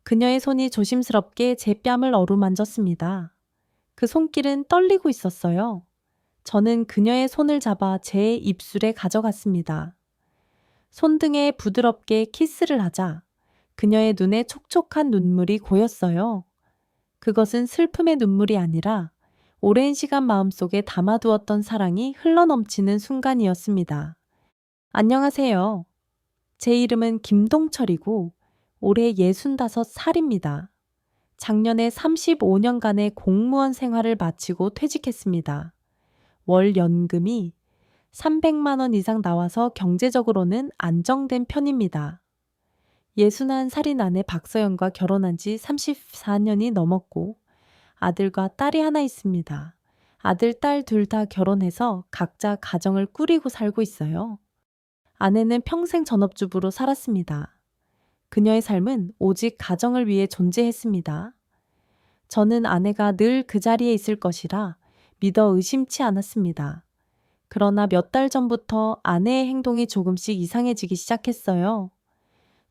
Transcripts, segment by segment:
그녀의 손이 조심스럽게 제 뺨을 어루만졌습니다. 그 손길은 떨리고 있었어요. 저는 그녀의 손을 잡아 제 입술에 가져갔습니다. 손등에 부드럽게 키스를 하자 그녀의 눈에 촉촉한 눈물이 고였어요. 그것은 슬픔의 눈물이 아니라 오랜 시간 마음속에 담아두었던 사랑이 흘러넘치는 순간이었습니다. 안녕하세요. 제 이름은 김동철이고 올해 65살입니다. 작년에 35년간의 공무원 생활을 마치고 퇴직했습니다. 월 연금이 300만 원 이상 나와서 경제적으로는 안정된 편입니다. 61살인 아내 박서연과 결혼한 지 34년이 넘었고 아들과 딸이 하나 있습니다. 아들, 딸 둘 다 결혼해서 각자 가정을 꾸리고 살고 있어요. 아내는 평생 전업주부로 살았습니다. 그녀의 삶은 오직 가정을 위해 존재했습니다. 저는 아내가 늘 그 자리에 있을 것이라 믿어 의심치 않았습니다. 그러나 몇 달 전부터 아내의 행동이 조금씩 이상해지기 시작했어요.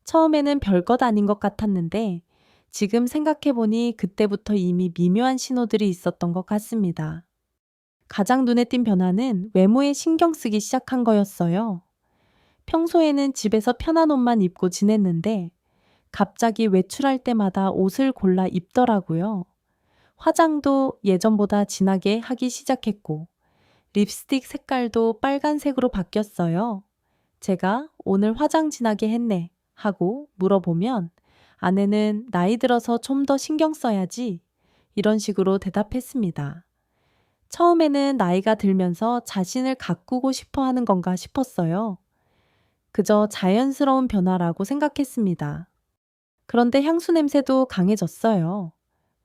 처음에는 별것 아닌 것 같았는데 지금 생각해보니 그때부터 이미 미묘한 신호들이 있었던 것 같습니다. 가장 눈에 띈 변화는 외모에 신경 쓰기 시작한 거였어요. 평소에는 집에서 편한 옷만 입고 지냈는데 갑자기 외출할 때마다 옷을 골라 입더라고요. 화장도 예전보다 진하게 하기 시작했고 립스틱 색깔도 빨간색으로 바뀌었어요. 제가 오늘 화장 진하게 했네 하고 물어보면 아내는 나이 들어서 좀 더 신경 써야지 이런 식으로 대답했습니다. 처음에는 나이가 들면서 자신을 가꾸고 싶어 하는 건가 싶었어요. 그저 자연스러운 변화라고 생각했습니다. 그런데 향수 냄새도 강해졌어요.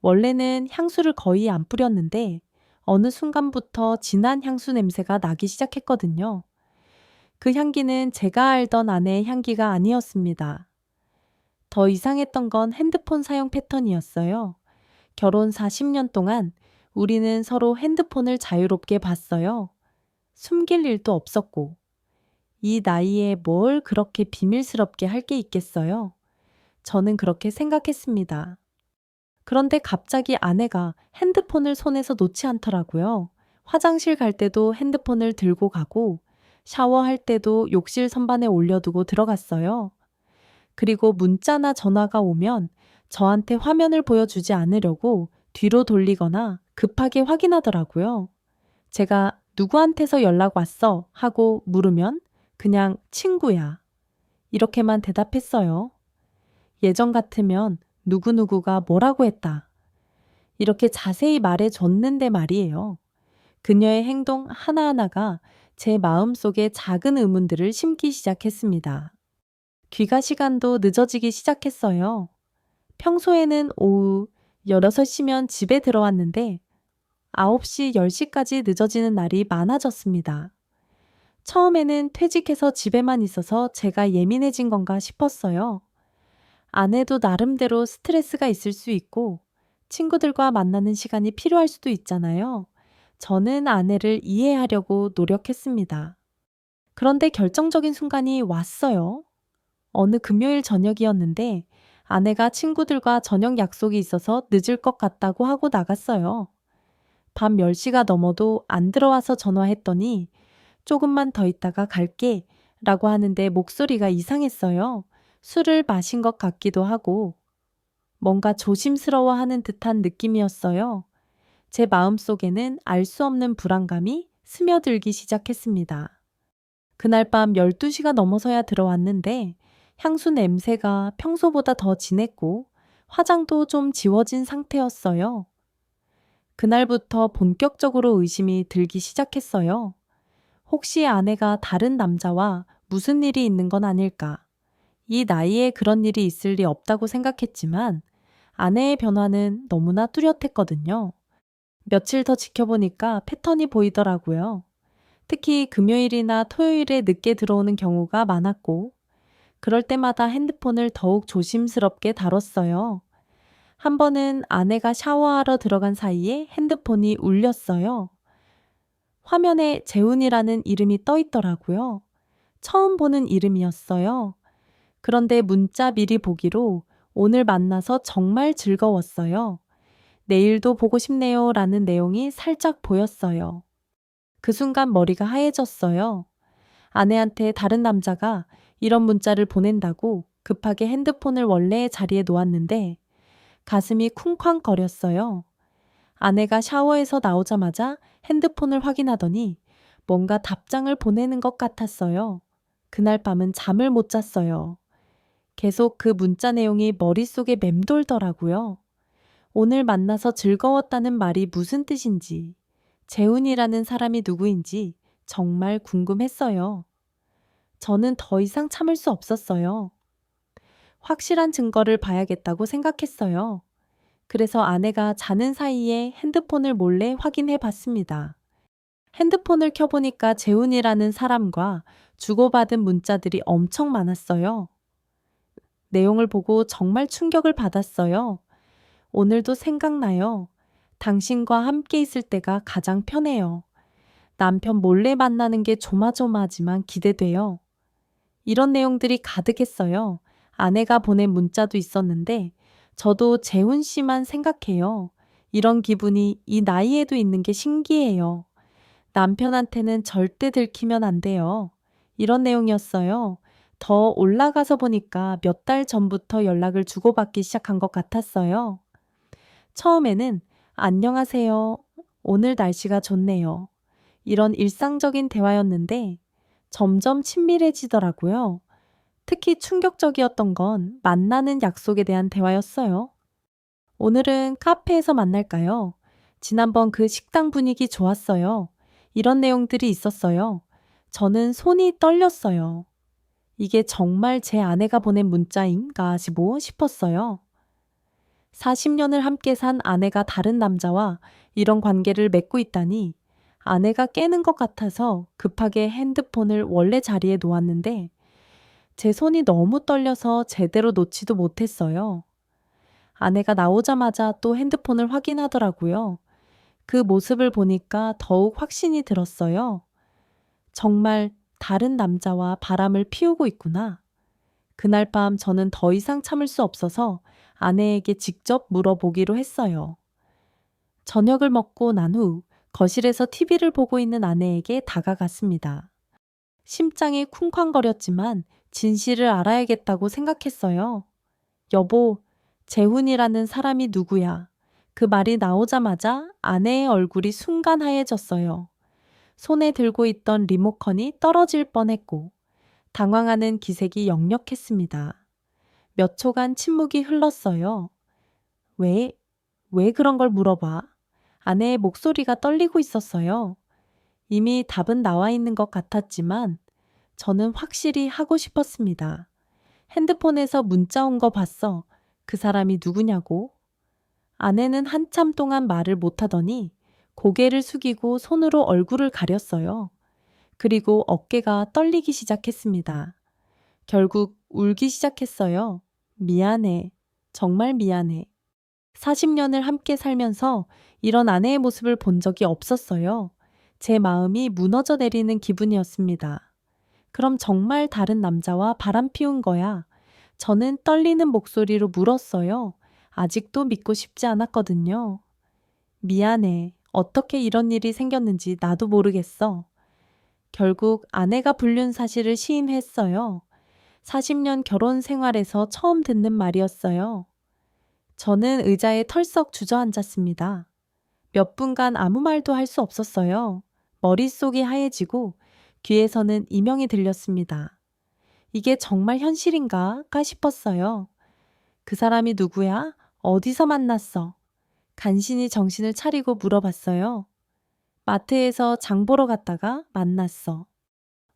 원래는 향수를 거의 안 뿌렸는데 어느 순간부터 진한 향수 냄새가 나기 시작했거든요. 그 향기는 제가 알던 아내의 향기가 아니었습니다. 더 이상했던 건 핸드폰 사용 패턴이었어요. 결혼 40년 동안 우리는 서로 핸드폰을 자유롭게 봤어요. 숨길 일도 없었고 이 나이에 뭘 그렇게 비밀스럽게 할 게 있겠어요? 저는 그렇게 생각했습니다. 그런데 갑자기 아내가 핸드폰을 손에서 놓지 않더라고요. 화장실 갈 때도 핸드폰을 들고 가고 샤워할 때도 욕실 선반에 올려두고 들어갔어요. 그리고 문자나 전화가 오면 저한테 화면을 보여주지 않으려고 뒤로 돌리거나 급하게 확인하더라고요. 제가 누구한테서 연락 왔어? 하고 물으면 그냥 친구야. 이렇게만 대답했어요. 예전 같으면 누구누구가 뭐라고 했다. 이렇게 자세히 말해줬는데 말이에요. 그녀의 행동 하나하나가 제 마음속에 작은 의문들을 심기 시작했습니다. 귀가 시간도 늦어지기 시작했어요. 평소에는 오후 6시면 집에 들어왔는데 9시, 10시까지 늦어지는 날이 많아졌습니다. 처음에는 퇴직해서 집에만 있어서 제가 예민해진 건가 싶었어요. 아내도 나름대로 스트레스가 있을 수 있고 친구들과 만나는 시간이 필요할 수도 있잖아요. 저는 아내를 이해하려고 노력했습니다. 그런데 결정적인 순간이 왔어요. 어느 금요일 저녁이었는데 아내가 친구들과 저녁 약속이 있어서 늦을 것 같다고 하고 나갔어요. 밤 10시가 넘어도 안 들어와서 전화했더니 조금만 더 있다가 갈게 라고 하는데 목소리가 이상했어요. 술을 마신 것 같기도 하고 뭔가 조심스러워하는 듯한 느낌이었어요. 제 마음속에는 알 수 없는 불안감이 스며들기 시작했습니다. 그날 밤 12시가 넘어서야 들어왔는데 향수 냄새가 평소보다 더 진했고 화장도 좀 지워진 상태였어요. 그날부터 본격적으로 의심이 들기 시작했어요. 혹시 아내가 다른 남자와 무슨 일이 있는 건 아닐까? 이 나이에 그런 일이 있을 리 없다고 생각했지만 아내의 변화는 너무나 뚜렷했거든요. 며칠 더 지켜보니까 패턴이 보이더라고요. 특히 금요일이나 토요일에 늦게 들어오는 경우가 많았고 그럴 때마다 핸드폰을 더욱 조심스럽게 다뤘어요. 한 번은 아내가 샤워하러 들어간 사이에 핸드폰이 울렸어요. 화면에 재훈이라는 이름이 떠 있더라고요. 처음 보는 이름이었어요. 그런데 문자 미리 보기로 오늘 만나서 정말 즐거웠어요. 내일도 보고 싶네요. 라는 내용이 살짝 보였어요. 그 순간 머리가 하얘졌어요. 아내한테 다른 남자가 이런 문자를 보낸다고 급하게 핸드폰을 원래의 자리에 놓았는데 가슴이 쿵쾅거렸어요. 아내가 샤워에서 나오자마자 핸드폰을 확인하더니 뭔가 답장을 보내는 것 같았어요. 그날 밤은 잠을 못 잤어요. 계속 그 문자 내용이 머릿속에 맴돌더라고요. 오늘 만나서 즐거웠다는 말이 무슨 뜻인지, 재훈이라는 사람이 누구인지 정말 궁금했어요. 저는 더 이상 참을 수 없었어요. 확실한 증거를 봐야겠다고 생각했어요. 그래서 아내가 자는 사이에 핸드폰을 몰래 확인해 봤습니다. 핸드폰을 켜보니까 재훈이라는 사람과 주고받은 문자들이 엄청 많았어요. 내용을 보고 정말 충격을 받았어요. 오늘도 생각나요. 당신과 함께 있을 때가 가장 편해요. 남편 몰래 만나는 게 조마조마하지만 기대돼요. 이런 내용들이 가득했어요. 아내가 보낸 문자도 있었는데 저도 재훈 씨만 생각해요. 이런 기분이 이 나이에도 있는 게 신기해요. 남편한테는 절대 들키면 안 돼요. 이런 내용이었어요. 더 올라가서 보니까 몇 달 전부터 연락을 주고받기 시작한 것 같았어요. 처음에는 안녕하세요. 오늘 날씨가 좋네요. 이런 일상적인 대화였는데 점점 친밀해지더라고요. 특히 충격적이었던 건 만나는 약속에 대한 대화였어요. 오늘은 카페에서 만날까요? 지난번 그 식당 분위기 좋았어요. 이런 내용들이 있었어요. 저는 손이 떨렸어요. 이게 정말 제 아내가 보낸 문자인가 싶었어요. 40년을 함께 산 아내가 다른 남자와 이런 관계를 맺고 있다니 아내가 깨는 것 같아서 급하게 핸드폰을 원래 자리에 놓았는데 제 손이 너무 떨려서 제대로 놓지도 못했어요. 아내가 나오자마자 또 핸드폰을 확인하더라고요. 그 모습을 보니까 더욱 확신이 들었어요. 정말 다른 남자와 바람을 피우고 있구나. 그날 밤 저는 더 이상 참을 수 없어서 아내에게 직접 물어보기로 했어요. 저녁을 먹고 난 후 거실에서 TV를 보고 있는 아내에게 다가갔습니다. 심장이 쿵쾅거렸지만 진실을 알아야겠다고 생각했어요. 여보, 재훈이라는 사람이 누구야? 그 말이 나오자마자 아내의 얼굴이 순간 하얘졌어요. 손에 들고 있던 리모컨이 떨어질 뻔했고 당황하는 기색이 역력했습니다. 몇 초간 침묵이 흘렀어요. 왜, 왜 그런 걸 물어봐? 아내의 목소리가 떨리고 있었어요. 이미 답은 나와 있는 것 같았지만 저는 확실히 하고 싶었습니다. 핸드폰에서 문자 온 거 봤어. 그 사람이 누구냐고? 아내는 한참 동안 말을 못하더니 고개를 숙이고 손으로 얼굴을 가렸어요. 그리고 어깨가 떨리기 시작했습니다. 결국 울기 시작했어요. 미안해. 정말 미안해. 40년을 함께 살면서 이런 아내의 모습을 본 적이 없었어요. 제 마음이 무너져 내리는 기분이었습니다. 그럼 정말 다른 남자와 바람 피운 거야. 저는 떨리는 목소리로 물었어요. 아직도 믿고 싶지 않았거든요. 미안해. 어떻게 이런 일이 생겼는지 나도 모르겠어. 결국 아내가 불륜 사실을 시인했어요. 40년 결혼 생활에서 처음 듣는 말이었어요. 저는 의자에 털썩 주저앉았습니다. 몇 분간 아무 말도 할 수 없었어요. 머릿속이 하얘지고 귀에서는 이명이 들렸습니다. 이게 정말 현실인가 싶었어요. 그 사람이 누구야? 어디서 만났어? 간신히 정신을 차리고 물어봤어요. 마트에서 장 보러 갔다가 만났어.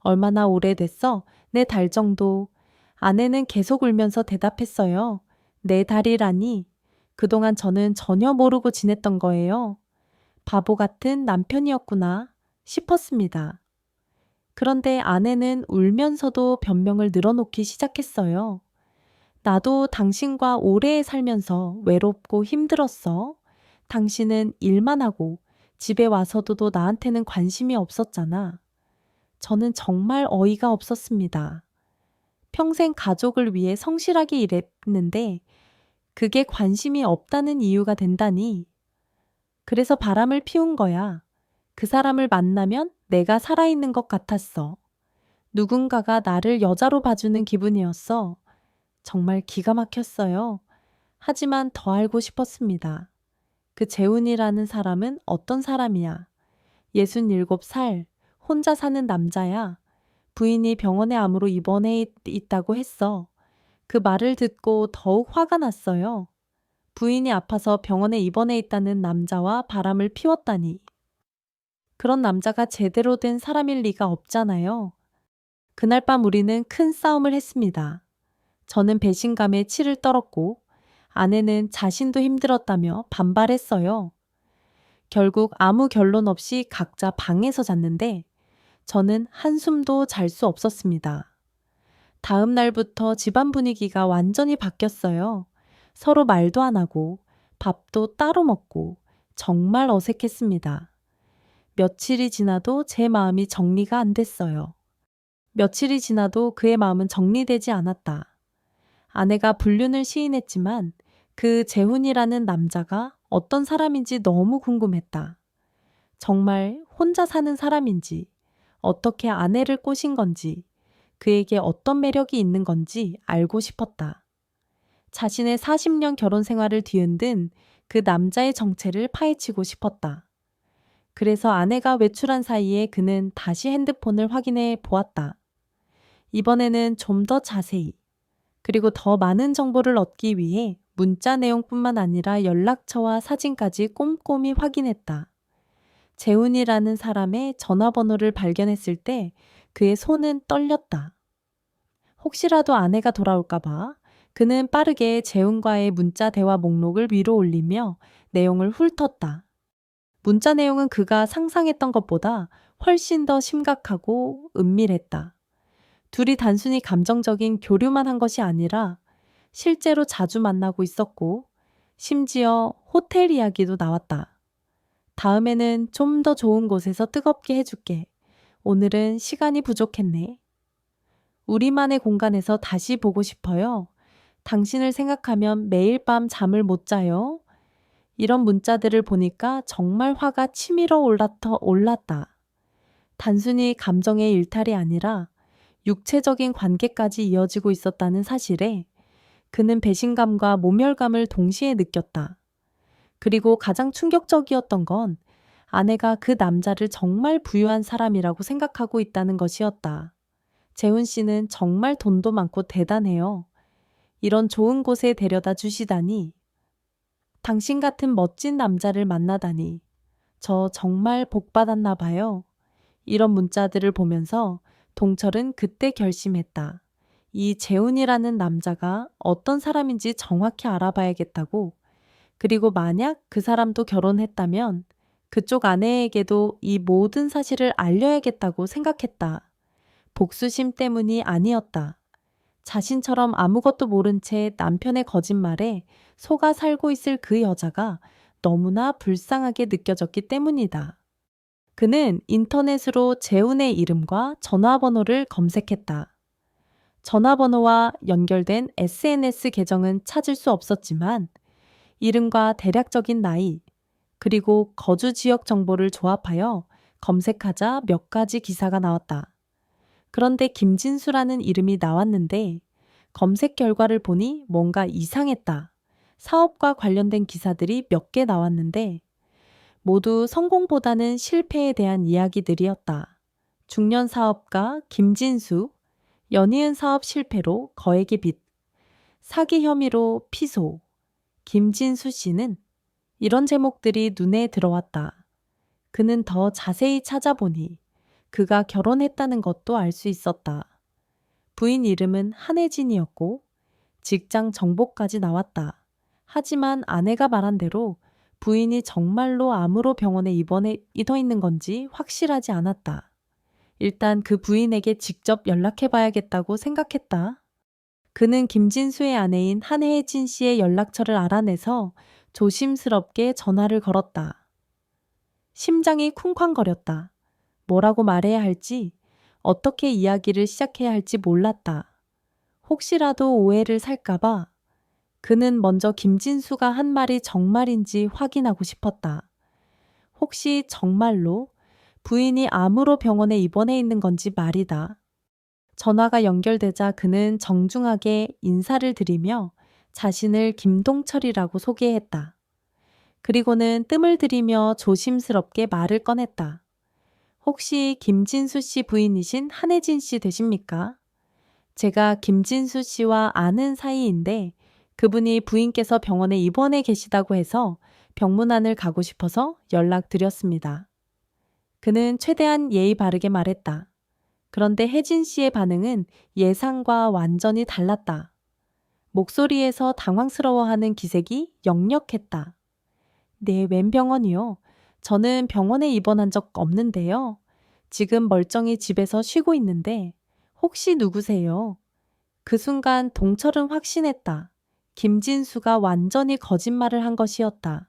얼마나 오래됐어? 4달 정도. 아내는 계속 울면서 대답했어요. 4달이라니. 그동안 저는 전혀 모르고 지냈던 거예요. 바보 같은 남편이었구나 싶었습니다. 그런데 아내는 울면서도 변명을 늘어놓기 시작했어요. 나도 당신과 오래 살면서 외롭고 힘들었어. 당신은 일만 하고 집에 와서도 나한테는 관심이 없었잖아. 저는 정말 어이가 없었습니다. 평생 가족을 위해 성실하게 일했는데 그게 관심이 없다는 이유가 된다니. 그래서 바람을 피운 거야. 그 사람을 만나면 내가 살아있는 것 같았어. 누군가가 나를 여자로 봐주는 기분이었어. 정말 기가 막혔어요. 하지만 더 알고 싶었습니다. 그 재훈이라는 사람은 어떤 사람이야? 67살, 혼자 사는 남자야. 부인이 병원에 암으로 입원해 있다고 했어. 그 말을 듣고 더욱 화가 났어요. 부인이 아파서 병원에 입원해 있다는 남자와 바람을 피웠다니. 그런 남자가 제대로 된 사람일 리가 없잖아요. 그날 밤 우리는 큰 싸움을 했습니다. 저는 배신감에 치를 떨었고 아내는 자신도 힘들었다며 반발했어요. 결국 아무 결론 없이 각자 방에서 잤는데 저는 한숨도 잘 수 없었습니다. 다음 날부터 집안 분위기가 완전히 바뀌었어요. 서로 말도 안 하고 밥도 따로 먹고 정말 어색했습니다. 며칠이 지나도 제 마음이 정리가 안 됐어요. 며칠이 지나도 그의 마음은 정리되지 않았다. 아내가 불륜을 시인했지만 그 재훈이라는 남자가 어떤 사람인지 너무 궁금했다. 정말 혼자 사는 사람인지, 어떻게 아내를 꼬신 건지, 그에게 어떤 매력이 있는 건지 알고 싶었다. 자신의 40년 결혼 생활을 뒤흔든 그 남자의 정체를 파헤치고 싶었다. 그래서 아내가 외출한 사이에 그는 다시 핸드폰을 확인해 보았다. 이번에는 좀 더 자세히, 그리고 더 많은 정보를 얻기 위해 문자 내용뿐만 아니라 연락처와 사진까지 꼼꼼히 확인했다. 재훈이라는 사람의 전화번호를 발견했을 때 그의 손은 떨렸다. 혹시라도 아내가 돌아올까봐 그는 빠르게 재훈과의 문자 대화 목록을 위로 올리며 내용을 훑었다. 문자 내용은 그가 상상했던 것보다 훨씬 더 심각하고 은밀했다. 둘이 단순히 감정적인 교류만 한 것이 아니라 실제로 자주 만나고 있었고 심지어 호텔 이야기도 나왔다. 다음에는 좀 더 좋은 곳에서 뜨겁게 해줄게. 오늘은 시간이 부족했네. 우리만의 공간에서 다시 보고 싶어요. 당신을 생각하면 매일 밤 잠을 못 자요. 이런 문자들을 보니까 정말 화가 치밀어 올랐다. 단순히 감정의 일탈이 아니라 육체적인 관계까지 이어지고 있었다는 사실에 그는 배신감과 모멸감을 동시에 느꼈다. 그리고 가장 충격적이었던 건 아내가 그 남자를 정말 부유한 사람이라고 생각하고 있다는 것이었다. 재훈 씨는 정말 돈도 많고 대단해요. 이런 좋은 곳에 데려다 주시다니. 당신 같은 멋진 남자를 만나다니. 저 정말 복 받았나 봐요. 이런 문자들을 보면서 동철은 그때 결심했다. 이 재훈이라는 남자가 어떤 사람인지 정확히 알아봐야겠다고. 그리고 만약 그 사람도 결혼했다면 그쪽 아내에게도 이 모든 사실을 알려야겠다고 생각했다. 복수심 때문이 아니었다. 자신처럼 아무것도 모른 채 남편의 거짓말에 속아 살고 있을 그 여자가 너무나 불쌍하게 느껴졌기 때문이다. 그는 인터넷으로 재훈의 이름과 전화번호를 검색했다. 전화번호와 연결된 SNS 계정은 찾을 수 없었지만 이름과 대략적인 나이, 그리고 거주 지역 정보를 조합하여 검색하자 몇 가지 기사가 나왔다. 그런데 김진수라는 이름이 나왔는데 검색 결과를 보니 뭔가 이상했다. 사업과 관련된 기사들이 몇 개 나왔는데 모두 성공보다는 실패에 대한 이야기들이었다. 중년 사업가 김진수, 연이은 사업 실패로 거액의 빚, 사기 혐의로 피소, 김진수 씨는 이런 제목들이 눈에 들어왔다. 그는 더 자세히 찾아보니 그가 결혼했다는 것도 알 수 있었다. 부인 이름은 한혜진이었고 직장 정보까지 나왔다. 하지만 아내가 말한 대로 부인이 정말로 암으로 병원에 입원해 있는 건지 확실하지 않았다. 일단 그 부인에게 직접 연락해 봐야겠다고 생각했다. 그는 김진수의 아내인 한혜진 씨의 연락처를 알아내서 조심스럽게 전화를 걸었다. 심장이 쿵쾅거렸다. 뭐라고 말해야 할지, 어떻게 이야기를 시작해야 할지 몰랐다. 혹시라도 오해를 살까봐 그는 먼저 김진수가 한 말이 정말인지 확인하고 싶었다. 혹시 정말로 부인이 암으로 병원에 입원해 있는 건지 말이다. 전화가 연결되자 그는 정중하게 인사를 드리며 자신을 김동철이라고 소개했다. 그리고는 뜸을 들이며 조심스럽게 말을 꺼냈다. 혹시 김진수 씨 부인이신 한혜진 씨 되십니까? 제가 김진수 씨와 아는 사이인데 그분이 부인께서 병원에 입원해 계시다고 해서 병문안을 가고 싶어서 연락드렸습니다. 그는 최대한 예의 바르게 말했다. 그런데 혜진 씨의 반응은 예상과 완전히 달랐다. 목소리에서 당황스러워하는 기색이 역력했다. 네, 웬 병원이요? 저는 병원에 입원한 적 없는데요. 지금 멀쩡히 집에서 쉬고 있는데 혹시 누구세요? 그 순간 동철은 확신했다. 김진수가 완전히 거짓말을 한 것이었다.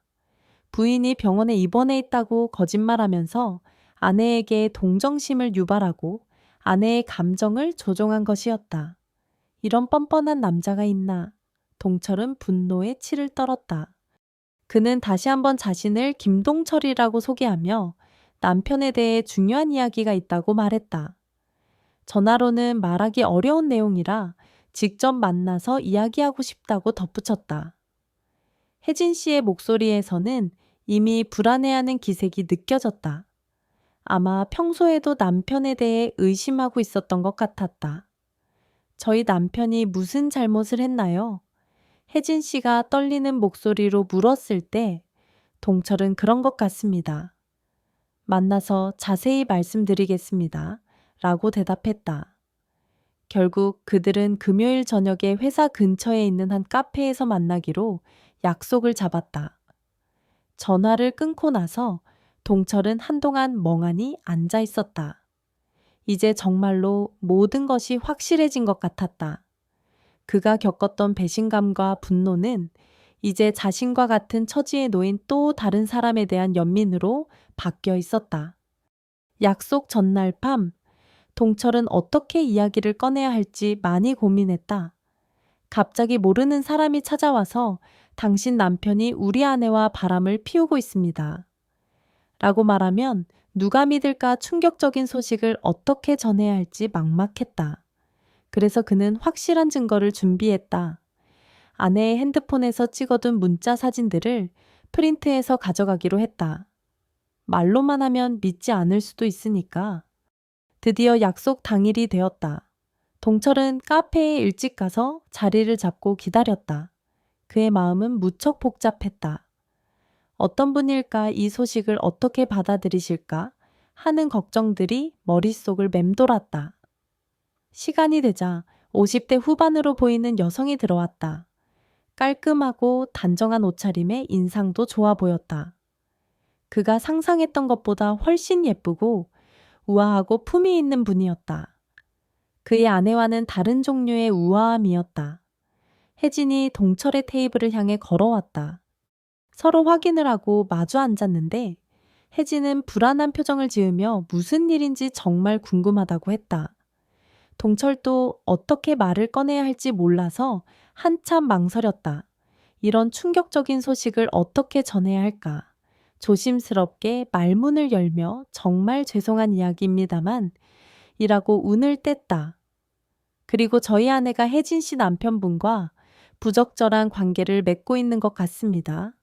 부인이 병원에 입원해 있다고 거짓말하면서 아내에게 동정심을 유발하고 아내의 감정을 조종한 것이었다. 이런 뻔뻔한 남자가 있나? 동철은 분노에 치를 떨었다. 그는 다시 한번 자신을 김동철이라고 소개하며 남편에 대해 중요한 이야기가 있다고 말했다. 전화로는 말하기 어려운 내용이라 직접 만나서 이야기하고 싶다고 덧붙였다. 혜진 씨의 목소리에서는 이미 불안해하는 기색이 느껴졌다. 아마 평소에도 남편에 대해 의심하고 있었던 것 같았다. 저희 남편이 무슨 잘못을 했나요? 혜진 씨가 떨리는 목소리로 물었을 때 동철은 그런 것 같습니다. 만나서 자세히 말씀드리겠습니다. 라고 대답했다. 결국 그들은 금요일 저녁에 회사 근처에 있는 한 카페에서 만나기로 약속을 잡았다. 전화를 끊고 나서 동철은 한동안 멍하니 앉아 있었다. 이제 정말로 모든 것이 확실해진 것 같았다. 그가 겪었던 배신감과 분노는 이제 자신과 같은 처지에 놓인 또 다른 사람에 대한 연민으로 바뀌어 있었다. 약속 전날 밤, 동철은 어떻게 이야기를 꺼내야 할지 많이 고민했다. 갑자기 모르는 사람이 찾아와서 당신 남편이 우리 아내와 바람을 피우고 있습니다. 라고 말하면 누가 믿을까 충격적인 소식을 어떻게 전해야 할지 막막했다. 그래서 그는 확실한 증거를 준비했다. 아내의 핸드폰에서 찍어둔 문자 사진들을 프린트해서 가져가기로 했다. 말로만 하면 믿지 않을 수도 있으니까. 드디어 약속 당일이 되었다. 동철은 카페에 일찍 가서 자리를 잡고 기다렸다. 그의 마음은 무척 복잡했다. 어떤 분일까 이 소식을 어떻게 받아들이실까 하는 걱정들이 머릿속을 맴돌았다. 시간이 되자 50대 후반으로 보이는 여성이 들어왔다. 깔끔하고 단정한 옷차림에 인상도 좋아 보였다. 그가 상상했던 것보다 훨씬 예쁘고 우아하고 품위 있는 분이었다. 그의 아내와는 다른 종류의 우아함이었다. 혜진이 동철의 테이블을 향해 걸어왔다. 서로 확인을 하고 마주 앉았는데 혜진은 불안한 표정을 지으며 무슨 일인지 정말 궁금하다고 했다. 동철도 어떻게 말을 꺼내야 할지 몰라서 한참 망설였다. 이런 충격적인 소식을 어떻게 전해야 할까? 조심스럽게 말문을 열며 정말 죄송한 이야기입니다만 이라고 운을 뗐다. 그리고 저희 아내가 혜진 씨 남편분과 부적절한 관계를 맺고 있는 것 같습니다.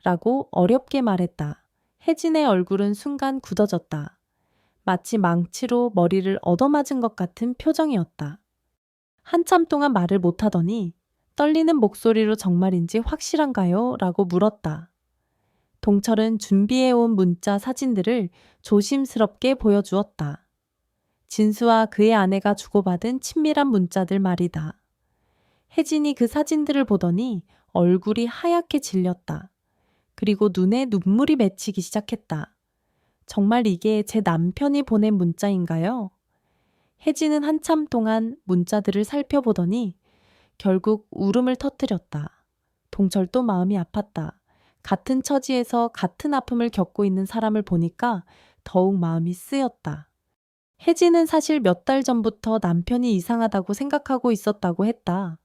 라고 어렵게 말했다. 혜진의 얼굴은 순간 굳어졌다. 마치 망치로 머리를 얻어맞은 것 같은 표정이었다. 한참 동안 말을 못하더니 떨리는 목소리로 정말인지 확실한가요? 라고 물었다. 동철은 준비해온 문자 사진들을 조심스럽게 보여주었다. 진수와 그의 아내가 주고받은 친밀한 문자들 말이다. 혜진이 그 사진들을 보더니 얼굴이 하얗게 질렸다. 그리고 눈에 눈물이 맺히기 시작했다. 정말 이게 제 남편이 보낸 문자인가요? 혜진은 한참 동안 문자들을 살펴보더니 결국 울음을 터뜨렸다. 동철도 마음이 아팠다. 같은 처지에서 같은 아픔을 겪고 있는 사람을 보니까 더욱 마음이 쓰였다. 혜진은 사실 몇 달 전부터 남편이 이상하다고 생각하고 있었다고 했다.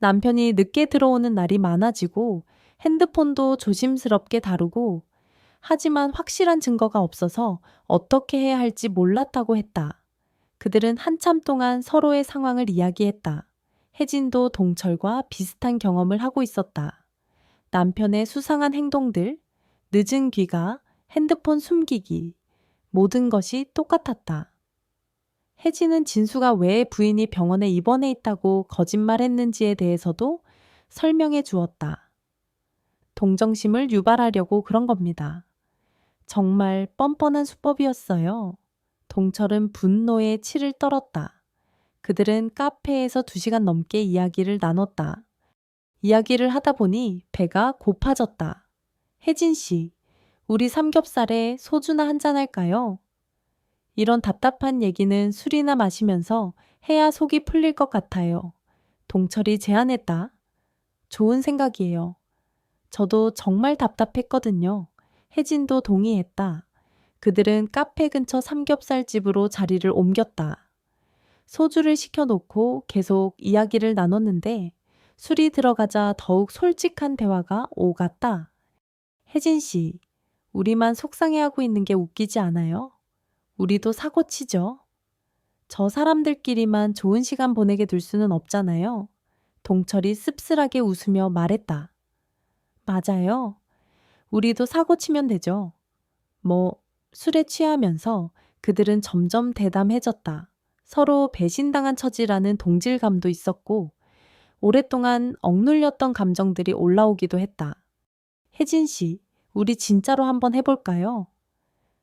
남편이 늦게 들어오는 날이 많아지고 핸드폰도 조심스럽게 다루고 하지만 확실한 증거가 없어서 어떻게 해야 할지 몰랐다고 했다. 그들은 한참 동안 서로의 상황을 이야기했다. 혜진도 동철과 비슷한 경험을 하고 있었다. 남편의 수상한 행동들, 늦은 귀가, 핸드폰 숨기기, 모든 것이 똑같았다. 혜진은 진수가 왜 부인이 병원에 입원해 있다고 거짓말했는지에 대해서도 설명해 주었다. 동정심을 유발하려고 그런 겁니다. 정말 뻔뻔한 수법이었어요. 동철은 분노에 치를 떨었다. 그들은 카페에서 2시간 넘게 이야기를 나눴다. 이야기를 하다 보니 배가 고파졌다. 혜진 씨, 우리 삼겹살에 소주나 한잔 할까요? 이런 답답한 얘기는 술이나 마시면서 해야 속이 풀릴 것 같아요. 동철이 제안했다. 좋은 생각이에요. 저도 정말 답답했거든요. 혜진도 동의했다. 그들은 카페 근처 삼겹살 집으로 자리를 옮겼다. 소주를 시켜놓고 계속 이야기를 나눴는데 술이 들어가자 더욱 솔직한 대화가 오갔다. 혜진 씨, 우리만 속상해하고 있는 게 웃기지 않아요? 우리도 사고치죠. 저 사람들끼리만 좋은 시간 보내게 둘 수는 없잖아요. 동철이 씁쓸하게 웃으며 말했다. 맞아요. 우리도 사고치면 되죠. 술에 취하면서 그들은 점점 대담해졌다. 서로 배신당한 처지라는 동질감도 있었고 오랫동안 억눌렸던 감정들이 올라오기도 했다. 혜진 씨, 우리 진짜로 한번 해볼까요?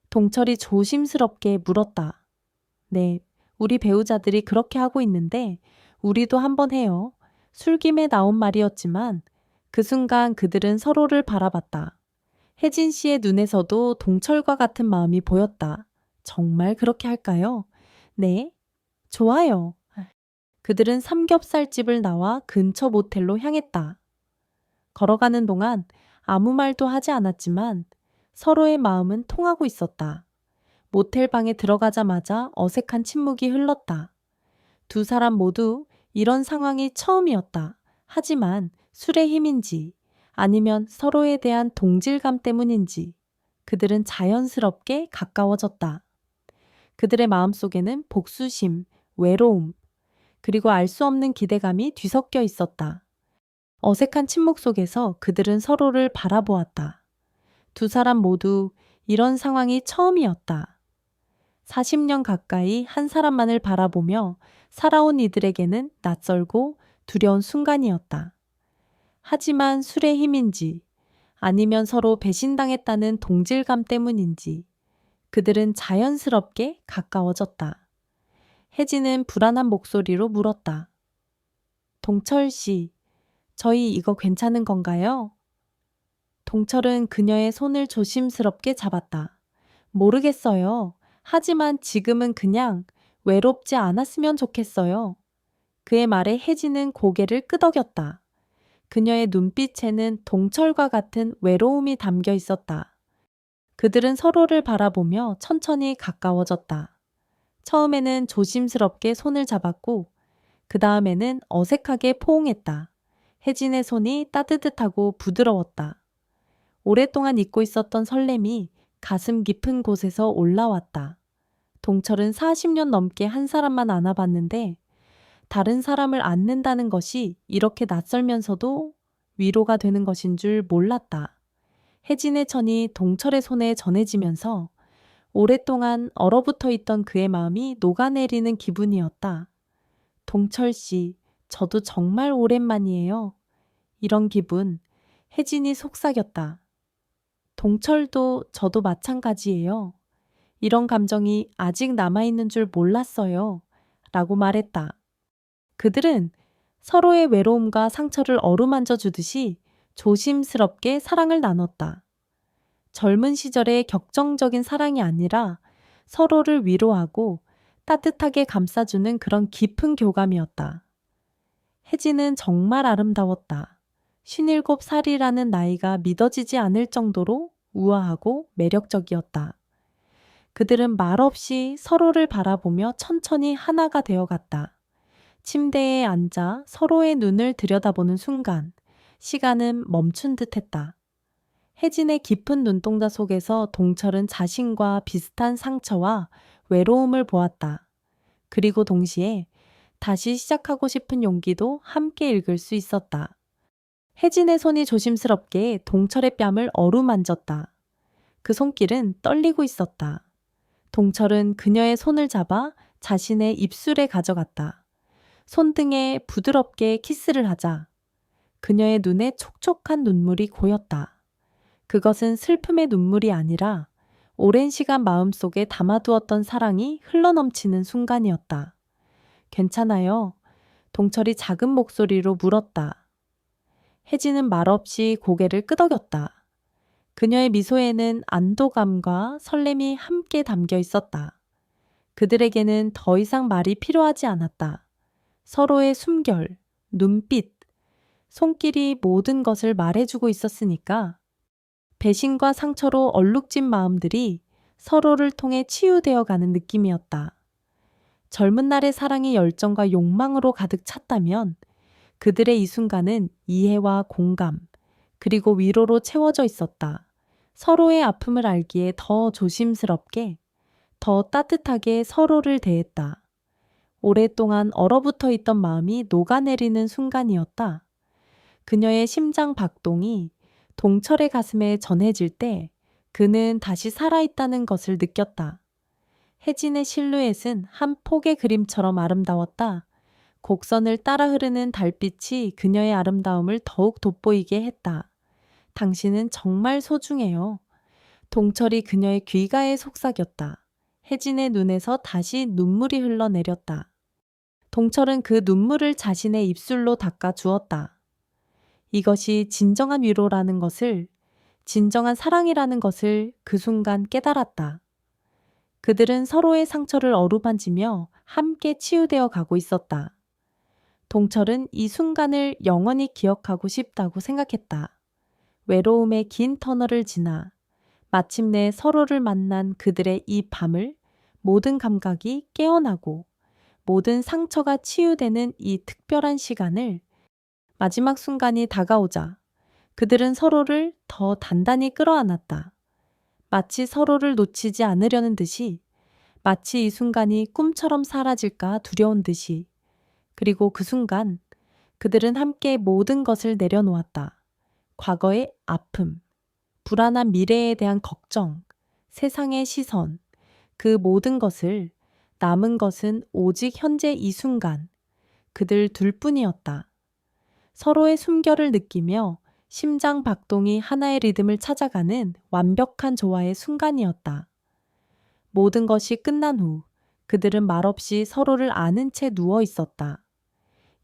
동철이 조심스럽게 물었다. 네, 우리 배우자들이 그렇게 하고 있는데 우리도 한번 해요. 술김에 나온 말이었지만 그 순간 그들은 서로를 바라봤다. 혜진 씨의 눈에서도 동철과 같은 마음이 보였다. 정말 그렇게 할까요? 네, 좋아요. 그들은 삼겹살집을 나와 근처 모텔로 향했다. 걸어가는 동안 아무 말도 하지 않았지만 서로의 마음은 통하고 있었다. 모텔 방에 들어가자마자 어색한 침묵이 흘렀다. 2사람 모두 이런 상황이 처음이었다. 하지만 술의 힘인지 아니면 서로에 대한 동질감 때문인지 그들은 자연스럽게 가까워졌다. 그들의 마음속에는 복수심, 외로움, 그리고 알 수 없는 기대감이 뒤섞여 있었다. 어색한 침묵 속에서 그들은 서로를 바라보았다. 2사람 모두 이런 상황이 처음이었다. 40년 가까이 한 사람만을 바라보며 살아온 이들에게는 낯설고 두려운 순간이었다. 하지만 술의 힘인지 아니면 서로 배신당했다는 동질감 때문인지 그들은 자연스럽게 가까워졌다. 혜진은 불안한 목소리로 물었다. 동철 씨, 저희 이거 괜찮은 건가요? 동철은 그녀의 손을 조심스럽게 잡았다. 모르겠어요. 하지만 지금은 그냥 외롭지 않았으면 좋겠어요. 그의 말에 혜진은 고개를 끄덕였다. 그녀의 눈빛에는 동철과 같은 외로움이 담겨 있었다. 그들은 서로를 바라보며 천천히 가까워졌다. 처음에는 조심스럽게 손을 잡았고 그 다음에는 어색하게 포옹했다. 혜진의 손이 따뜻하고 부드러웠다. 오랫동안 잊고 있었던 설렘이 가슴 깊은 곳에서 올라왔다. 동철은 40년 넘게 한 사람만 안아봤는데 다른 사람을 안는다는 것이 이렇게 낯설면서도 위로가 되는 것인 줄 몰랐다. 혜진의 천이 동철의 손에 전해지면서 오랫동안 얼어붙어 있던 그의 마음이 녹아내리는 기분이었다. 동철 씨, 저도 정말 오랜만이에요. 이런 기분, 혜진이 속삭였다. 동철도 저도 마찬가지예요. 이런 감정이 아직 남아있는 줄 몰랐어요. 라고 말했다. 그들은 서로의 외로움과 상처를 어루만져 주듯이 조심스럽게 사랑을 나눴다. 젊은 시절의 격정적인 사랑이 아니라 서로를 위로하고 따뜻하게 감싸주는 그런 깊은 교감이었다. 혜진은 정말 아름다웠다. 57살이라는 나이가 믿어지지 않을 정도로 우아하고 매력적이었다. 그들은 말없이 서로를 바라보며 천천히 하나가 되어갔다. 침대에 앉아 서로의 눈을 들여다보는 순간 시간은 멈춘 듯 했다. 혜진의 깊은 눈동자 속에서 동철은 자신과 비슷한 상처와 외로움을 보았다. 그리고 동시에 다시 시작하고 싶은 용기도 함께 읽을 수 있었다. 혜진의 손이 조심스럽게 동철의 뺨을 어루만졌다. 그 손길은 떨리고 있었다. 동철은 그녀의 손을 잡아 자신의 입술에 가져갔다. 손등에 부드럽게 키스를 하자 그녀의 눈에 촉촉한 눈물이 고였다. 그것은 슬픔의 눈물이 아니라 오랜 시간 마음속에 담아두었던 사랑이 흘러넘치는 순간이었다. 괜찮아요. 동철이 작은 목소리로 물었다. 혜진은 말없이 고개를 끄덕였다. 그녀의 미소에는 안도감과 설렘이 함께 담겨 있었다. 그들에게는 더 이상 말이 필요하지 않았다. 서로의 숨결, 눈빛, 손길이 모든 것을 말해주고 있었으니까 배신과 상처로 얼룩진 마음들이 서로를 통해 치유되어 가는 느낌이었다. 젊은 날의 사랑이 열정과 욕망으로 가득 찼다면 그들의 이 순간은 이해와 공감, 그리고 위로로 채워져 있었다. 서로의 아픔을 알기에 더 조심스럽게, 더 따뜻하게 서로를 대했다. 오랫동안 얼어붙어 있던 마음이 녹아내리는 순간이었다. 그녀의 심장 박동이 동철의 가슴에 전해질 때 그는 다시 살아있다는 것을 느꼈다. 혜진의 실루엣은 한 폭의 그림처럼 아름다웠다. 곡선을 따라 흐르는 달빛이 그녀의 아름다움을 더욱 돋보이게 했다. 당신은 정말 소중해요. 동철이 그녀의 귀가에 속삭였다. 혜진의 눈에서 다시 눈물이 흘러내렸다. 동철은 그 눈물을 자신의 입술로 닦아 주었다. 이것이 진정한 위로라는 것을, 진정한 사랑이라는 것을 그 순간 깨달았다. 그들은 서로의 상처를 어루만지며 함께 치유되어 가고 있었다. 동철은 이 순간을 영원히 기억하고 싶다고 생각했다. 외로움의 긴 터널을 지나 마침내 서로를 만난 그들의 이 밤을 모든 감각이 깨어나고 모든 상처가 치유되는 이 특별한 시간을 마지막 순간이 다가오자 그들은 서로를 더 단단히 끌어안았다. 마치 서로를 놓치지 않으려는 듯이, 마치 이 순간이 꿈처럼 사라질까 두려운 듯이. 그리고 그 순간 그들은 함께 모든 것을 내려놓았다. 과거의 아픔, 불안한 미래에 대한 걱정, 세상의 시선, 그 모든 것을, 남은 것은 오직 현재 이 순간, 그들 둘뿐이었다. 서로의 숨결을 느끼며 심장 박동이 하나의 리듬을 찾아가는 완벽한 조화의 순간이었다. 모든 것이 끝난 후 그들은 말없이 서로를 아는 채 누워 있었다.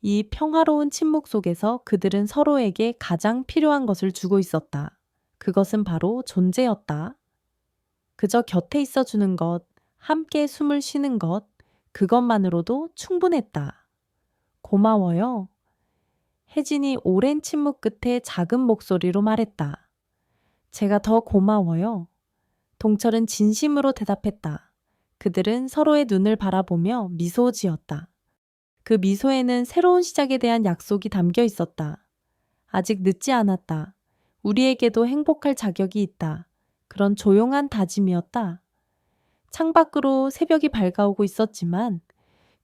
이 평화로운 침묵 속에서 그들은 서로에게 가장 필요한 것을 주고 있었다. 그것은 바로 존재였다. 그저 곁에 있어주는 것, 함께 숨을 쉬는 것, 그것만으로도 충분했다. 고마워요. 혜진이 오랜 침묵 끝에 작은 목소리로 말했다. 제가 더 고마워요. 동철은 진심으로 대답했다. 그들은 서로의 눈을 바라보며 미소 지었다. 그 미소에는 새로운 시작에 대한 약속이 담겨 있었다. 아직 늦지 않았다. 우리에게도 행복할 자격이 있다. 그런 조용한 다짐이었다. 창밖으로 새벽이 밝아오고 있었지만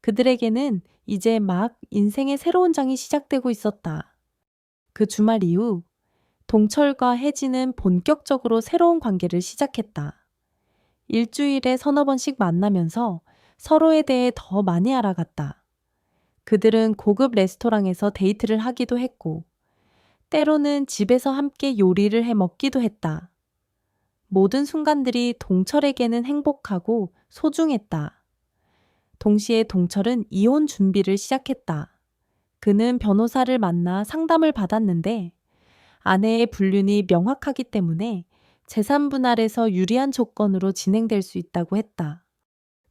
그들에게는 이제 막 인생의 새로운 장이 시작되고 있었다. 그 주말 이후 동철과 혜진은 본격적으로 새로운 관계를 시작했다. 일주일에 서너 번씩 만나면서 서로에 대해 더 많이 알아갔다. 그들은 고급 레스토랑에서 데이트를 하기도 했고, 때로는 집에서 함께 요리를 해 먹기도 했다. 모든 순간들이 동철에게는 행복하고 소중했다. 동시에 동철은 이혼 준비를 시작했다. 그는 변호사를 만나 상담을 받았는데 아내의 불륜이 명확하기 때문에 재산 분할에서 유리한 조건으로 진행될 수 있다고 했다.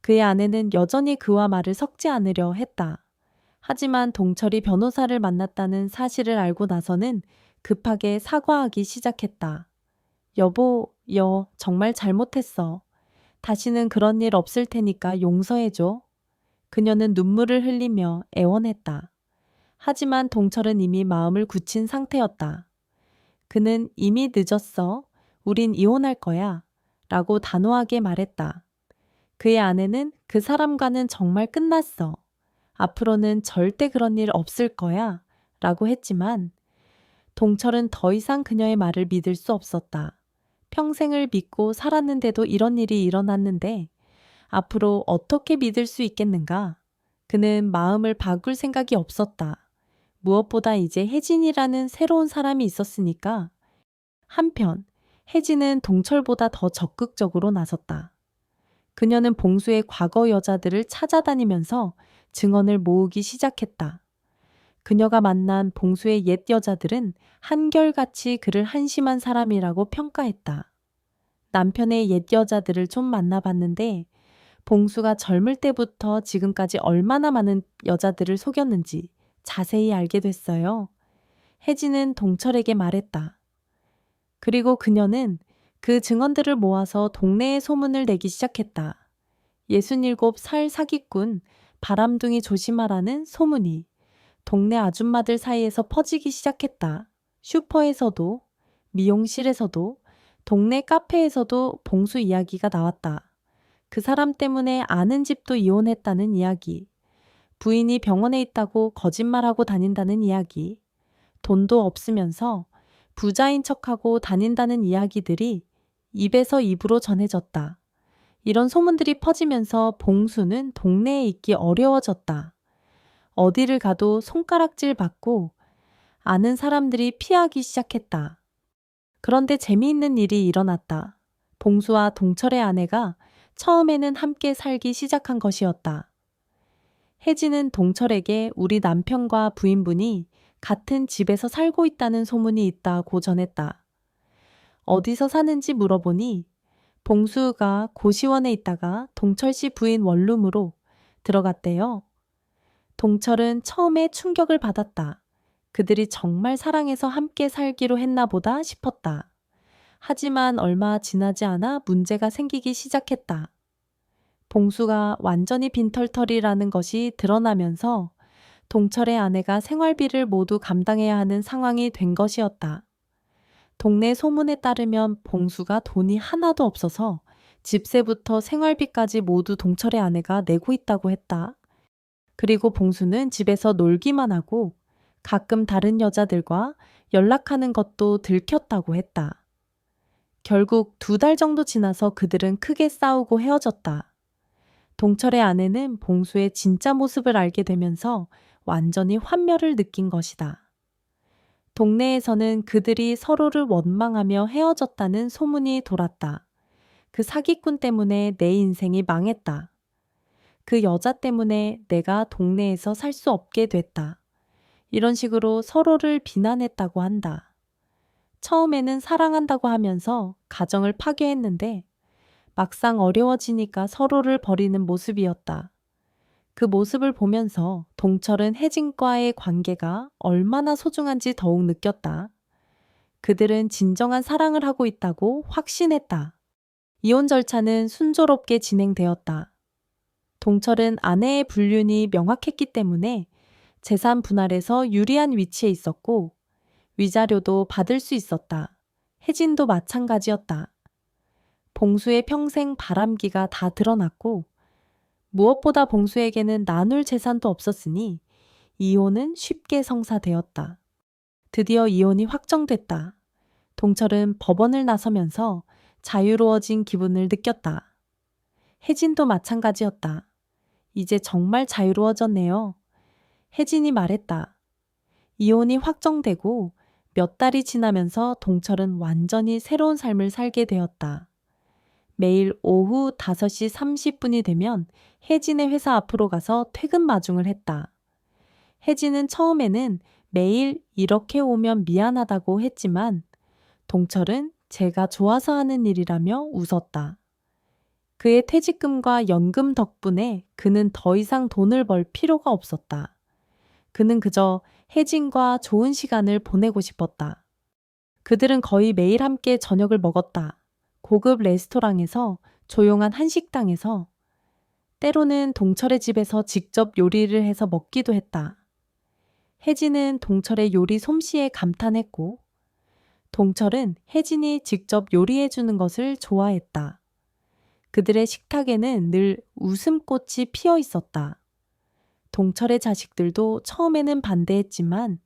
그의 아내는 여전히 그와 말을 섞지 않으려 했다. 하지만 동철이 변호사를 만났다는 사실을 알고 나서는 급하게 사과하기 시작했다. 여보, 정말 잘못했어. 다시는 그런 일 없을 테니까 용서해줘. 그녀는 눈물을 흘리며 애원했다. 하지만 동철은 이미 마음을 굳힌 상태였다. 그는 이미 늦었어. 우린 이혼할 거야. 라고 단호하게 말했다. 그의 아내는 그 사람과는 정말 끝났어. 앞으로는 절대 그런 일 없을 거야. 라고 했지만 동철은 더 이상 그녀의 말을 믿을 수 없었다. 평생을 믿고 살았는데도 이런 일이 일어났는데 앞으로 어떻게 믿을 수 있겠는가? 그는 마음을 바꿀 생각이 없었다. 무엇보다 이제 혜진이라는 새로운 사람이 있었으니까. 한편 혜진은 동철보다 더 적극적으로 나섰다. 그녀는 봉수의 과거 여자들을 찾아다니면서 증언을 모으기 시작했다. 그녀가 만난 봉수의 옛 여자들은 한결같이 그를 한심한 사람이라고 평가했다. 남편의 옛 여자들을 좀 만나봤는데 봉수가 젊을 때부터 지금까지 얼마나 많은 여자들을 속였는지 자세히 알게 됐어요. 혜진은 동철에게 말했다. 그리고 그녀는 그 증언들을 모아서 동네에 소문을 내기 시작했다. 67살 사기꾼, 바람둥이 조심하라는 소문이 동네 아줌마들 사이에서 퍼지기 시작했다. 슈퍼에서도, 미용실에서도, 동네 카페에서도 봉수 이야기가 나왔다. 그 사람 때문에 아는 집도 이혼했다는 이야기, 부인이 병원에 있다고 거짓말하고 다닌다는 이야기, 돈도 없으면서 부자인 척하고 다닌다는 이야기들이 입에서 입으로 전해졌다. 이런 소문들이 퍼지면서 봉수는 동네에 있기 어려워졌다. 어디를 가도 손가락질 받고 아는 사람들이 피하기 시작했다. 그런데 재미있는 일이 일어났다. 봉수와 동철의 아내가 처음에는 함께 살기 시작한 것이었다. 혜진은 동철에게 우리 남편과 부인분이 같은 집에서 살고 있다는 소문이 있다고 전했다. 어디서 사는지 물어보니 봉수가 고시원에 있다가 동철 씨 부인 원룸으로 들어갔대요. 동철은 처음에 충격을 받았다. 그들이 정말 사랑해서 함께 살기로 했나 보다 싶었다. 하지만 얼마 지나지 않아 문제가 생기기 시작했다. 봉수가 완전히 빈털터리라는 것이 드러나면서 동철의 아내가 생활비를 모두 감당해야 하는 상황이 된 것이었다. 동네 소문에 따르면 봉수가 돈이 하나도 없어서 집세부터 생활비까지 모두 동철의 아내가 내고 있다고 했다. 그리고 봉수는 집에서 놀기만 하고 가끔 다른 여자들과 연락하는 것도 들켰다고 했다. 결국 2달 정도 지나서 그들은 크게 싸우고 헤어졌다. 동철의 아내는 봉수의 진짜 모습을 알게 되면서 완전히 환멸을 느낀 것이다. 동네에서는 그들이 서로를 원망하며 헤어졌다는 소문이 돌았다. 그 사기꾼 때문에 내 인생이 망했다. 그 여자 때문에 내가 동네에서 살 수 없게 됐다. 이런 식으로 서로를 비난했다고 한다. 처음에는 사랑한다고 하면서 가정을 파괴했는데 막상 어려워지니까 서로를 버리는 모습이었다. 그 모습을 보면서 동철은 혜진과의 관계가 얼마나 소중한지 더욱 느꼈다. 그들은 진정한 사랑을 하고 있다고 확신했다. 이혼 절차는 순조롭게 진행되었다. 동철은 아내의 불륜이 명확했기 때문에 재산 분할에서 유리한 위치에 있었고 위자료도 받을 수 있었다. 혜진도 마찬가지였다. 봉수의 평생 바람기가 다 드러났고 무엇보다 봉수에게는 나눌 재산도 없었으니 이혼은 쉽게 성사되었다. 드디어 이혼이 확정됐다. 동철은 법원을 나서면서 자유로워진 기분을 느꼈다. 혜진도 마찬가지였다. 이제 정말 자유로워졌네요. 혜진이 말했다. 이혼이 확정되고 몇 달이 지나면서 동철은 완전히 새로운 삶을 살게 되었다. 매일 오후 5시 30분이 되면 혜진의 회사 앞으로 가서 퇴근 마중을 했다. 혜진은 처음에는 매일 이렇게 오면 미안하다고 했지만 동철은 제가 좋아서 하는 일이라며 웃었다. 그의 퇴직금과 연금 덕분에 그는 더 이상 돈을 벌 필요가 없었다. 그는 그저 혜진과 좋은 시간을 보내고 싶었다. 그들은 거의 매일 함께 저녁을 먹었다. 고급 레스토랑에서, 조용한 한식당에서. 때로는 동철의 집에서 직접 요리를 해서 먹기도 했다. 혜진은 동철의 요리 솜씨에 감탄했고, 동철은 혜진이 직접 요리해 주는 것을 좋아했다. 그들의 식탁에는 늘 웃음꽃이 피어 있었다. 동철의 자식들도 처음에는 반대했지만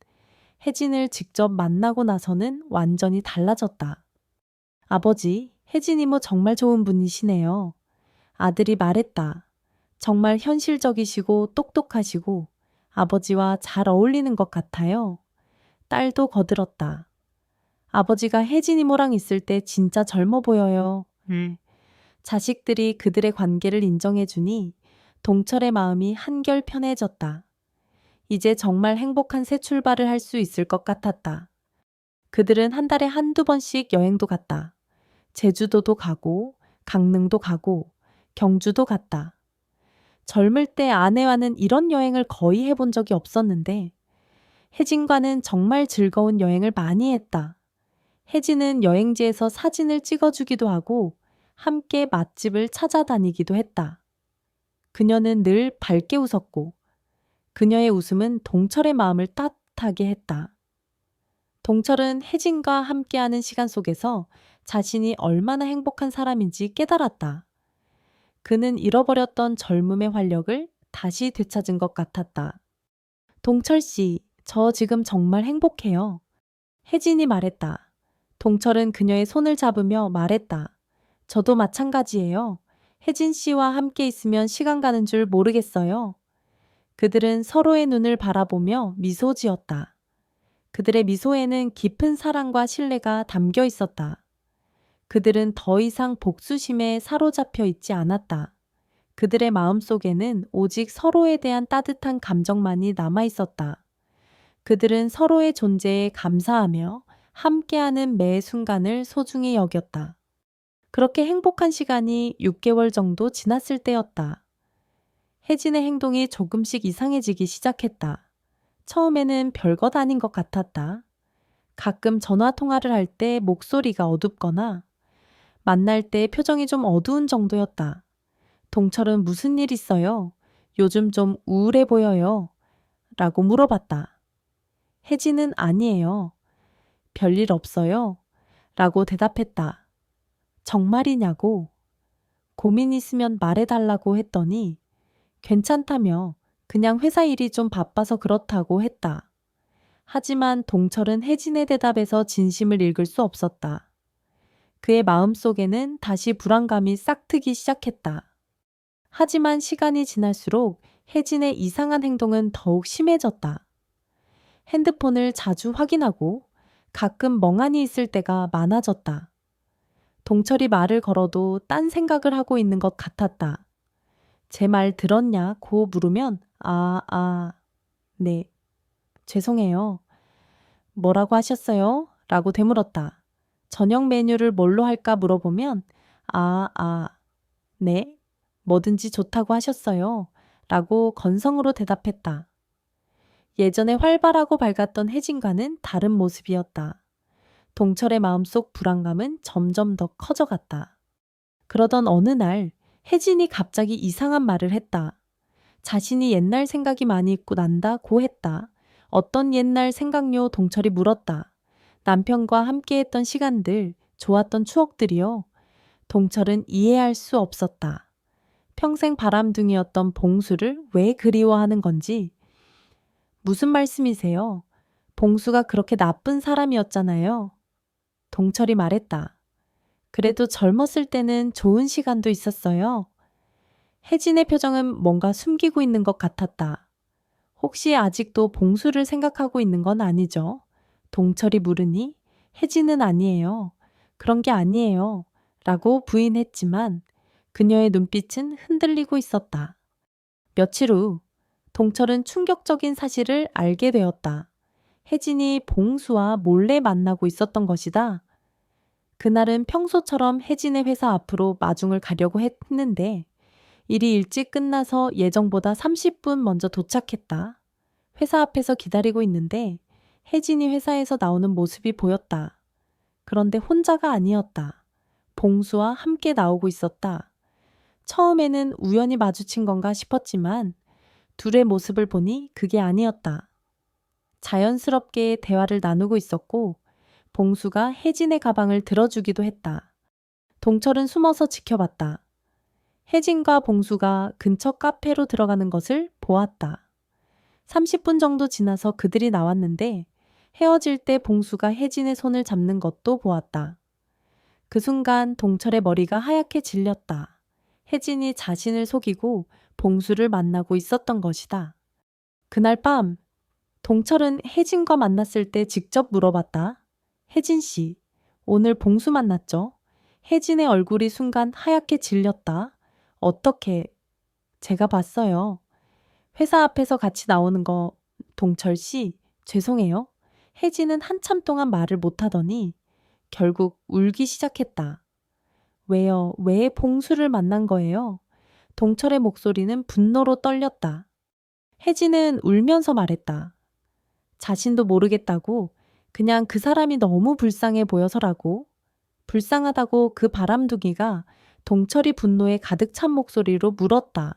혜진을 직접 만나고 나서는 완전히 달라졌다. 아버지, 혜진 이모 정말 좋은 분이시네요. 아들이 말했다. 정말 현실적이시고 똑똑하시고 아버지와 잘 어울리는 것 같아요. 딸도 거들었다. 아버지가 혜진 이모랑 있을 때 진짜 젊어 보여요. 자식들이 그들의 관계를 인정해주니 동철의 마음이 한결 편해졌다. 이제 정말 행복한 새 출발을 할 수 있을 것 같았다. 그들은 한 달에 한두 번씩 여행도 갔다. 제주도도 가고 강릉도 가고 경주도 갔다. 젊을 때 아내와는 이런 여행을 거의 해본 적이 없었는데 혜진과는 정말 즐거운 여행을 많이 했다. 혜진은 여행지에서 사진을 찍어주기도 하고 함께 맛집을 찾아다니기도 했다. 그녀는 늘 밝게 웃었고 그녀의 웃음은 동철의 마음을 따뜻하게 했다. 동철은 혜진과 함께하는 시간 속에서 자신이 얼마나 행복한 사람인지 깨달았다. 그는 잃어버렸던 젊음의 활력을 다시 되찾은 것 같았다. 동철 씨, 저 지금 정말 행복해요. 혜진이 말했다. 동철은 그녀의 손을 잡으며 말했다. 저도 마찬가지예요. 혜진 씨와 함께 있으면 시간 가는 줄 모르겠어요. 그들은 서로의 눈을 바라보며 미소 지었다. 그들의 미소에는 깊은 사랑과 신뢰가 담겨 있었다. 그들은 더 이상 복수심에 사로잡혀 있지 않았다. 그들의 마음속에는 오직 서로에 대한 따뜻한 감정만이 남아 있었다. 그들은 서로의 존재에 감사하며 함께하는 매 순간을 소중히 여겼다. 그렇게 행복한 시간이 6개월 정도 지났을 때였다. 혜진의 행동이 조금씩 이상해지기 시작했다. 처음에는 별것 아닌 것 같았다. 가끔 전화 통화를 할 때 목소리가 어둡거나 만날 때 표정이 좀 어두운 정도였다. 동철은 무슨 일 있어요? 요즘 좀 우울해 보여요. 라고 물어봤다. 혜진은 아니에요. 별일 없어요. 라고 대답했다. 정말이냐고. 고민 있으면 말해달라고 했더니 괜찮다며 그냥 회사 일이 좀 바빠서 그렇다고 했다. 하지만 동철은 혜진의 대답에서 진심을 읽을 수 없었다. 그의 마음속에는 다시 불안감이 싹트기 시작했다. 하지만 시간이 지날수록 혜진의 이상한 행동은 더욱 심해졌다. 핸드폰을 자주 확인하고 가끔 멍하니 있을 때가 많아졌다. 동철이 말을 걸어도 딴 생각을 하고 있는 것 같았다. 제 말 들었냐고 물으면 네, 죄송해요. 뭐라고 하셨어요? 라고 되물었다. 저녁 메뉴를 뭘로 할까 물어보면 네, 뭐든지 좋다고 하셨어요. 라고 건성으로 대답했다. 예전에 활발하고 밝았던 혜진과는 다른 모습이었다. 동철의 마음속 불안감은 점점 더 커져갔다. 그러던 어느 날 혜진이 갑자기 이상한 말을 했다. 자신이 옛날 생각이 많이 있고 난다고 했다. 어떤 옛날 생각요? 동철이 물었다. 남편과 함께했던 시간들, 좋았던 추억들이요. 동철은 이해할 수 없었다. 평생 바람둥이였던 봉수를 왜 그리워하는 건지. 무슨 말씀이세요? 봉수가 그렇게 나쁜 사람이었잖아요. 동철이 말했다. 그래도 젊었을 때는 좋은 시간도 있었어요. 혜진의 표정은 뭔가 숨기고 있는 것 같았다. 혹시 아직도 봉수를 생각하고 있는 건 아니죠? 동철이 물으니 혜진은 아니에요. 그런 게 아니에요. 라고 부인했지만 그녀의 눈빛은 흔들리고 있었다. 며칠 후 동철은 충격적인 사실을 알게 되었다. 혜진이 봉수와 몰래 만나고 있었던 것이다. 그날은 평소처럼 혜진의 회사 앞으로 마중을 가려고 했는데 일이 일찍 끝나서 예정보다 30분 먼저 도착했다. 회사 앞에서 기다리고 있는데 혜진이 회사에서 나오는 모습이 보였다. 그런데 혼자가 아니었다. 봉수와 함께 나오고 있었다. 처음에는 우연히 마주친 건가 싶었지만 둘의 모습을 보니 그게 아니었다. 자연스럽게 대화를 나누고 있었고 봉수가 혜진의 가방을 들어주기도 했다. 동철은 숨어서 지켜봤다. 혜진과 봉수가 근처 카페로 들어가는 것을 보았다. 30분 정도 지나서 그들이 나왔는데 헤어질 때 봉수가 혜진의 손을 잡는 것도 보았다. 그 순간 동철의 머리가 하얗게 질렸다. 혜진이 자신을 속이고 봉수를 만나고 있었던 것이다. 그날 밤 동철은 혜진과 만났을 때 직접 물어봤다. 혜진 씨, 오늘 봉수 만났죠? 혜진의 얼굴이 순간 하얗게 질렸다. 어떻게? 제가 봤어요. 회사 앞에서 같이 나오는 거. 동철 씨, 죄송해요. 혜진은 한참 동안 말을 못하더니 결국 울기 시작했다. 왜요? 왜 봉수를 만난 거예요? 동철의 목소리는 분노로 떨렸다. 혜진은 울면서 말했다. 자신도 모르겠다고, 그냥 그 사람이 너무 불쌍해 보여서라고. 불쌍하다고 그 바람둥이가 동철이 분노에 가득 찬 목소리로 물었다.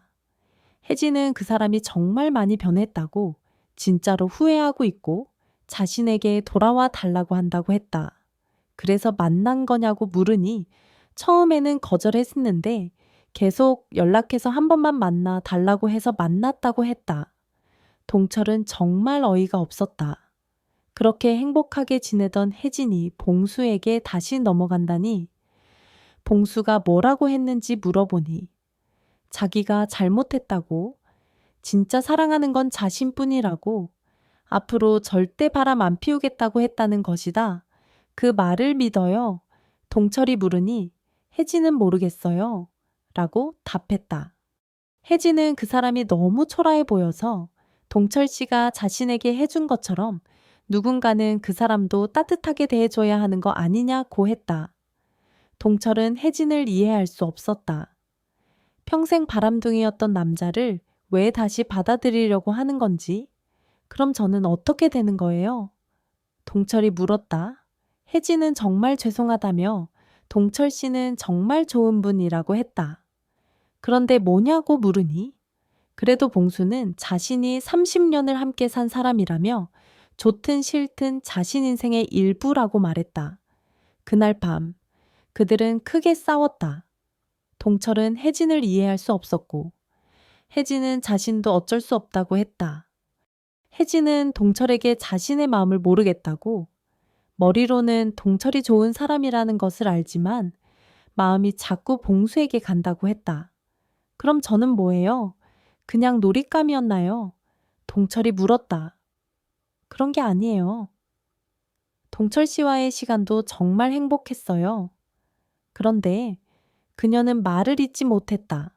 혜진은 그 사람이 정말 많이 변했다고, 진짜로 후회하고 있고 자신에게 돌아와 달라고 한다고 했다. 그래서 만난 거냐고 물으니 처음에는 거절했었는데 계속 연락해서 한 번만 만나 달라고 해서 만났다고 했다. 동철은 정말 어이가 없었다. 그렇게 행복하게 지내던 혜진이 봉수에게 다시 넘어간다니. 봉수가 뭐라고 했는지 물어보니 자기가 잘못했다고, 진짜 사랑하는 건 자신뿐이라고, 앞으로 절대 바람 안 피우겠다고 했다는 것이다. 그 말을 믿어요? 동철이 물으니 혜진은 모르겠어요. 라고 답했다. 혜진은 그 사람이 너무 초라해 보여서 동철 씨가 자신에게 해준 것처럼 누군가는 그 사람도 따뜻하게 대해줘야 하는 거 아니냐고 했다. 동철은 혜진을 이해할 수 없었다. 평생 바람둥이였던 남자를 왜 다시 받아들이려고 하는 건지, 그럼 저는 어떻게 되는 거예요? 동철이 물었다. 혜진은 정말 죄송하다며 동철 씨는 정말 좋은 분이라고 했다. 그런데 뭐냐고 물으니 그래도 봉수는 자신이 30년을 함께 산 사람이라며 좋든 싫든 자신 인생의 일부라고 말했다. 그날 밤 그들은 크게 싸웠다. 동철은 혜진을 이해할 수 없었고 혜진은 자신도 어쩔 수 없다고 했다. 혜진은 동철에게 자신의 마음을 모르겠다고, 머리로는 동철이 좋은 사람이라는 것을 알지만 마음이 자꾸 봉수에게 간다고 했다. 그럼 저는 뭐예요? 그냥 놀잇감이었나요? 동철이 물었다. 그런 게 아니에요. 동철 씨와의 시간도 정말 행복했어요. 그런데 그녀는 말을 잇지 못했다.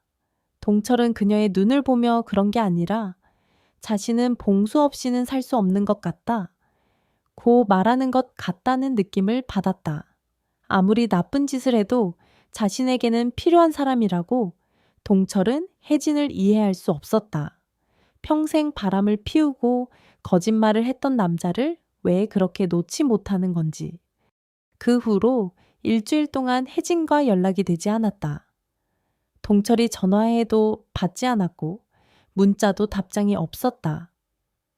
동철은 그녀의 눈을 보며 그런 게 아니라 자신은 봉수 없이는 살 수 없는 것 같다. 고 말하는 것 같다는 느낌을 받았다. 아무리 나쁜 짓을 해도 자신에게는 필요한 사람이라고 동철은 혜진을 이해할 수 없었다. 평생 바람을 피우고 거짓말을 했던 남자를 왜 그렇게 놓지 못하는 건지. 그 후로 일주일 동안 혜진과 연락이 되지 않았다. 동철이 전화해도 받지 않았고 문자도 답장이 없었다.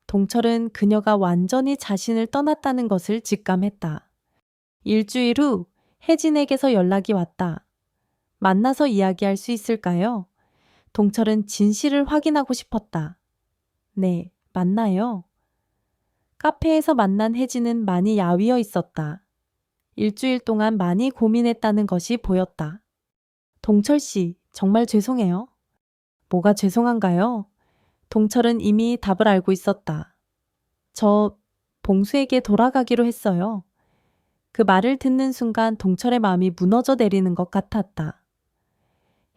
동철은 그녀가 완전히 자신을 떠났다는 것을 직감했다. 일주일 후 혜진에게서 연락이 왔다. 만나서 이야기할 수 있을까요? 동철은 진실을 확인하고 싶었다. 네, 만나요. 카페에서 만난 혜진은 많이 야위어 있었다. 일주일 동안 많이 고민했다는 것이 보였다. 동철 씨, 정말 죄송해요. 뭐가 죄송한가요? 동철은 이미 답을 알고 있었다. 저 봉수에게 돌아가기로 했어요. 그 말을 듣는 순간 동철의 마음이 무너져 내리는 것 같았다.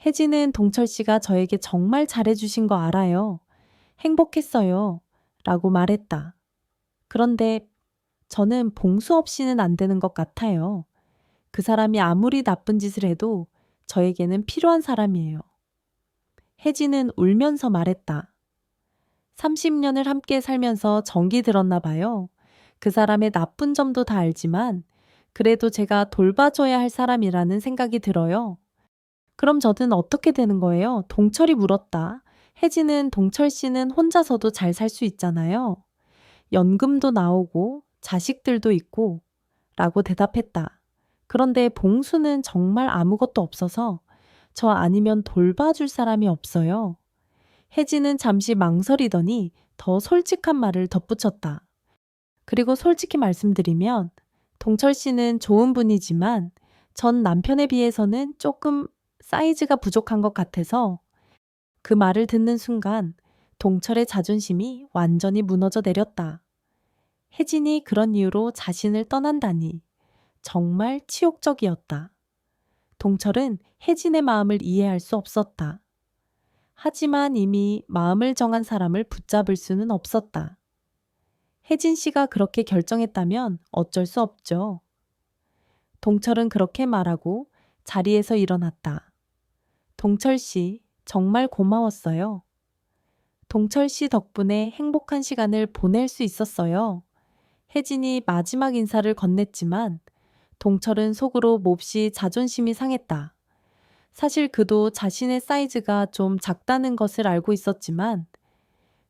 혜진은 동철 씨가 저에게 정말 잘해주신 거 알아요. 행복했어요. 라고 말했다. 그런데 저는 봉수 없이는 안 되는 것 같아요. 그 사람이 아무리 나쁜 짓을 해도 저에게는 필요한 사람이에요. 혜진은 울면서 말했다. 30년을 함께 살면서 정이 들었나 봐요. 그 사람의 나쁜 점도 다 알지만 그래도 제가 돌봐줘야 할 사람이라는 생각이 들어요. 그럼 저는 어떻게 되는 거예요? 동철이 물었다. 혜진은 동철 씨는 혼자서도 잘 살 수 있잖아요. 연금도 나오고 자식들도 있고 라고 대답했다. 그런데 봉수는 정말 아무것도 없어서 저 아니면 돌봐줄 사람이 없어요. 혜진은 잠시 망설이더니 더 솔직한 말을 덧붙였다. 그리고 솔직히 말씀드리면 동철 씨는 좋은 분이지만 전 남편에 비해서는 조금 사이즈가 부족한 것 같아서 그 말을 듣는 순간 동철의 자존심이 완전히 무너져 내렸다. 혜진이 그런 이유로 자신을 떠난다니 정말 치욕적이었다. 동철은 혜진의 마음을 이해할 수 없었다. 하지만 이미 마음을 정한 사람을 붙잡을 수는 없었다. 혜진 씨가 그렇게 결정했다면 어쩔 수 없죠. 동철은 그렇게 말하고 자리에서 일어났다. 동철 씨, 정말 고마웠어요. 동철 씨 덕분에 행복한 시간을 보낼 수 있었어요. 혜진이 마지막 인사를 건넸지만 동철은 속으로 몹시 자존심이 상했다. 사실 그도 자신의 사이즈가 좀 작다는 것을 알고 있었지만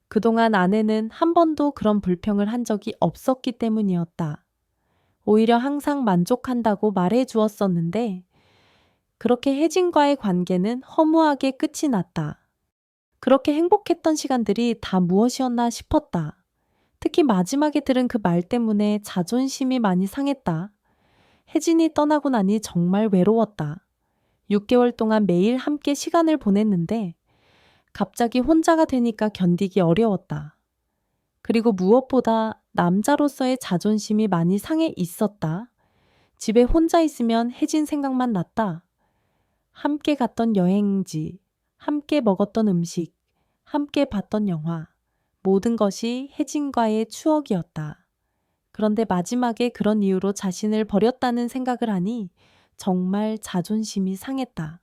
그동안 아내는 한 번도 그런 불평을 한 적이 없었기 때문이었다. 오히려 항상 만족한다고 말해 주었었는데 그렇게 혜진과의 관계는 허무하게 끝이 났다. 그렇게 행복했던 시간들이 다 무엇이었나 싶었다. 특히 마지막에 들은 그 말 때문에 자존심이 많이 상했다. 혜진이 떠나고 나니 정말 외로웠다. 6개월 동안 매일 함께 시간을 보냈는데 갑자기 혼자가 되니까 견디기 어려웠다. 그리고 무엇보다 남자로서의 자존심이 많이 상해 있었다. 집에 혼자 있으면 혜진 생각만 났다. 함께 갔던 여행지, 함께 먹었던 음식, 함께 봤던 영화, 모든 것이 혜진과의 추억이었다. 그런데 마지막에 그런 이유로 자신을 버렸다는 생각을 하니 정말 자존심이 상했다.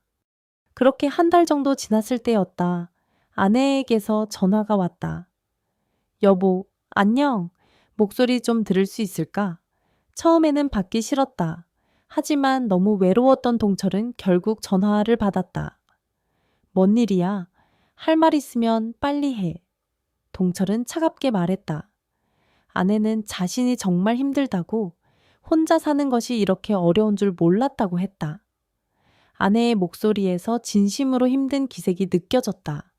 그렇게 한 달 정도 지났을 때였다. 아내에게서 전화가 왔다. 여보, 안녕. 목소리 좀 들을 수 있을까? 처음에는 받기 싫었다. 하지만 너무 외로웠던 동철은 결국 전화를 받았다. 뭔 일이야? 할 말 있으면 빨리 해. 동철은 차갑게 말했다. 아내는 자신이 정말 힘들다고 혼자 사는 것이 이렇게 어려운 줄 몰랐다고 했다. 아내의 목소리에서 진심으로 힘든 기색이 느껴졌다.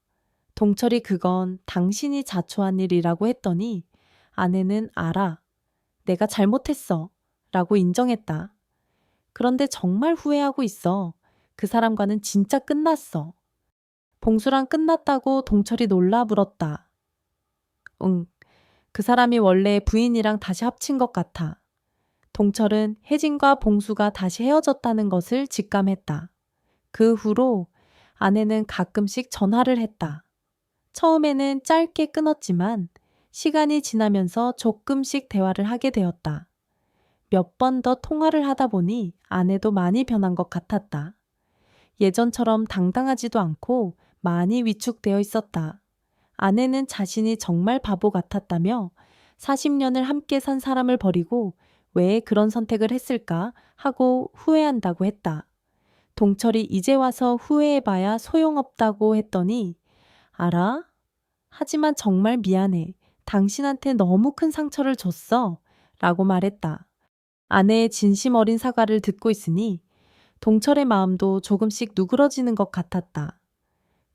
동철이 그건 당신이 자초한 일이라고 했더니 아내는 알아. 내가 잘못했어. 라고 인정했다. 그런데 정말 후회하고 있어. 그 사람과는 진짜 끝났어. 봉수랑 끝났다고 동철이 놀라 물었다. 응. 그 사람이 원래 부인이랑 다시 합친 것 같아. 동철은 혜진과 봉수가 다시 헤어졌다는 것을 직감했다. 그 후로 아내는 가끔씩 전화를 했다. 처음에는 짧게 끊었지만 시간이 지나면서 조금씩 대화를 하게 되었다. 몇 번 더 통화를 하다 보니 아내도 많이 변한 것 같았다. 예전처럼 당당하지도 않고 많이 위축되어 있었다. 아내는 자신이 정말 바보 같았다며 40년을 함께 산 사람을 버리고 왜 그런 선택을 했을까 하고 후회한다고 했다. 동철이 이제 와서 후회해봐야 소용없다고 했더니 알아? 하지만 정말 미안해. 당신한테 너무 큰 상처를 줬어. 라고 말했다. 아내의 진심 어린 사과를 듣고 있으니 동철의 마음도 조금씩 누그러지는 것 같았다.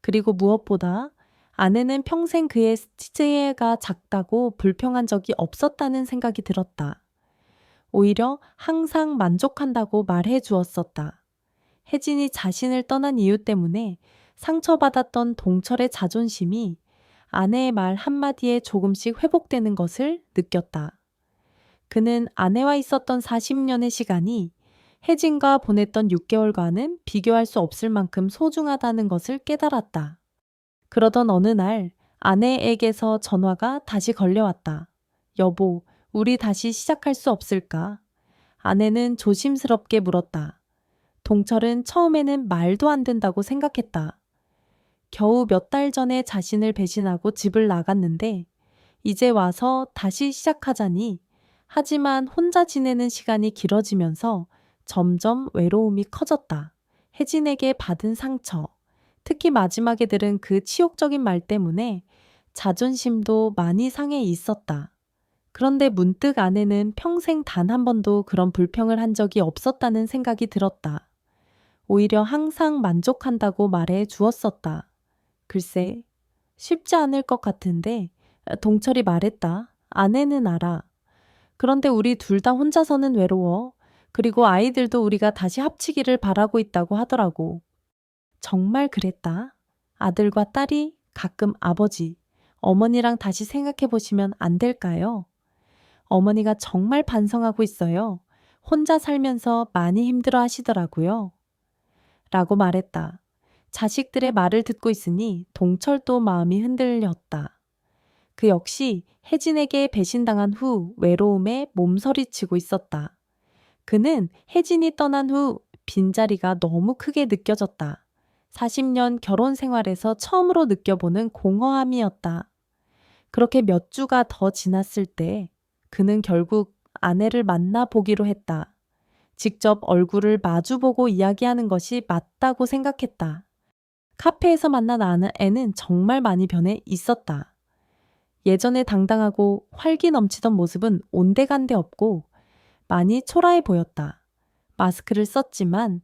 그리고 무엇보다 아내는 평생 그의 치즈가 작다고 불평한 적이 없었다는 생각이 들었다. 오히려 항상 만족한다고 말해 주었었다. 혜진이 자신을 떠난 이유 때문에 상처받았던 동철의 자존심이 아내의 말 한마디에 조금씩 회복되는 것을 느꼈다. 그는 아내와 있었던 40년의 시간이 혜진과 보냈던 6개월과는 비교할 수 없을 만큼 소중하다는 것을 깨달았다. 그러던 어느 날 아내에게서 전화가 다시 걸려왔다. 여보, 우리 다시 시작할 수 없을까? 아내는 조심스럽게 물었다. 동철은 처음에는 말도 안 된다고 생각했다. 겨우 몇 달 전에 자신을 배신하고 집을 나갔는데 이제 와서 다시 시작하자니 하지만 혼자 지내는 시간이 길어지면서 점점 외로움이 커졌다. 혜진에게 받은 상처, 특히 마지막에 들은 그 치욕적인 말 때문에 자존심도 많이 상해 있었다. 그런데 문득 아내는 평생 단 한 번도 그런 불평을 한 적이 없었다는 생각이 들었다. 오히려 항상 만족한다고 말해 주었었다. 글쎄, 쉽지 않을 것 같은데, 동철이 말했다. 아내는 알아. 그런데 우리 둘 다 혼자서는 외로워. 그리고 아이들도 우리가 다시 합치기를 바라고 있다고 하더라고. 정말 그랬다. 아들과 딸이 가끔 아버지, 어머니랑 다시 생각해 보시면 안 될까요? 어머니가 정말 반성하고 있어요. 혼자 살면서 많이 힘들어 하시더라고요. 라고 말했다. 자식들의 말을 듣고 있으니 동철도 마음이 흔들렸다. 그 역시 혜진에게 배신당한 후 외로움에 몸서리치고 있었다. 그는 혜진이 떠난 후 빈자리가 너무 크게 느껴졌다. 40년 결혼 생활에서 처음으로 느껴보는 공허함이었다. 그렇게 몇 주가 더 지났을 때 그는 결국 아내를 만나보기로 했다. 직접 얼굴을 마주보고 이야기하는 것이 맞다고 생각했다. 카페에서 만난 아내는 정말 많이 변해 있었다. 예전에 당당하고 활기 넘치던 모습은 온데간데 없고 많이 초라해 보였다. 마스크를 썼지만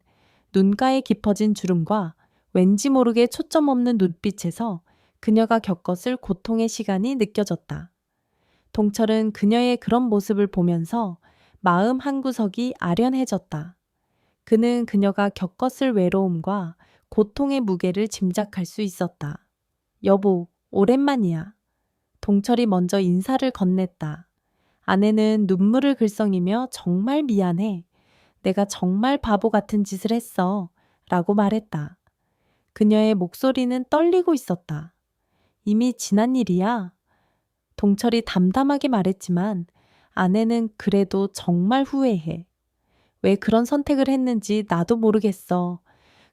눈가에 깊어진 주름과 왠지 모르게 초점 없는 눈빛에서 그녀가 겪었을 고통의 시간이 느껴졌다. 동철은 그녀의 그런 모습을 보면서 마음 한구석이 아련해졌다. 그는 그녀가 겪었을 외로움과 고통의 무게를 짐작할 수 있었다. 여보, 오랜만이야. 동철이 먼저 인사를 건넸다. 아내는 눈물을 글썽이며 정말 미안해. 내가 정말 바보 같은 짓을 했어. 라고 말했다. 그녀의 목소리는 떨리고 있었다. 이미 지난 일이야. 동철이 담담하게 말했지만 아내는 그래도 정말 후회해. 왜 그런 선택을 했는지 나도 모르겠어.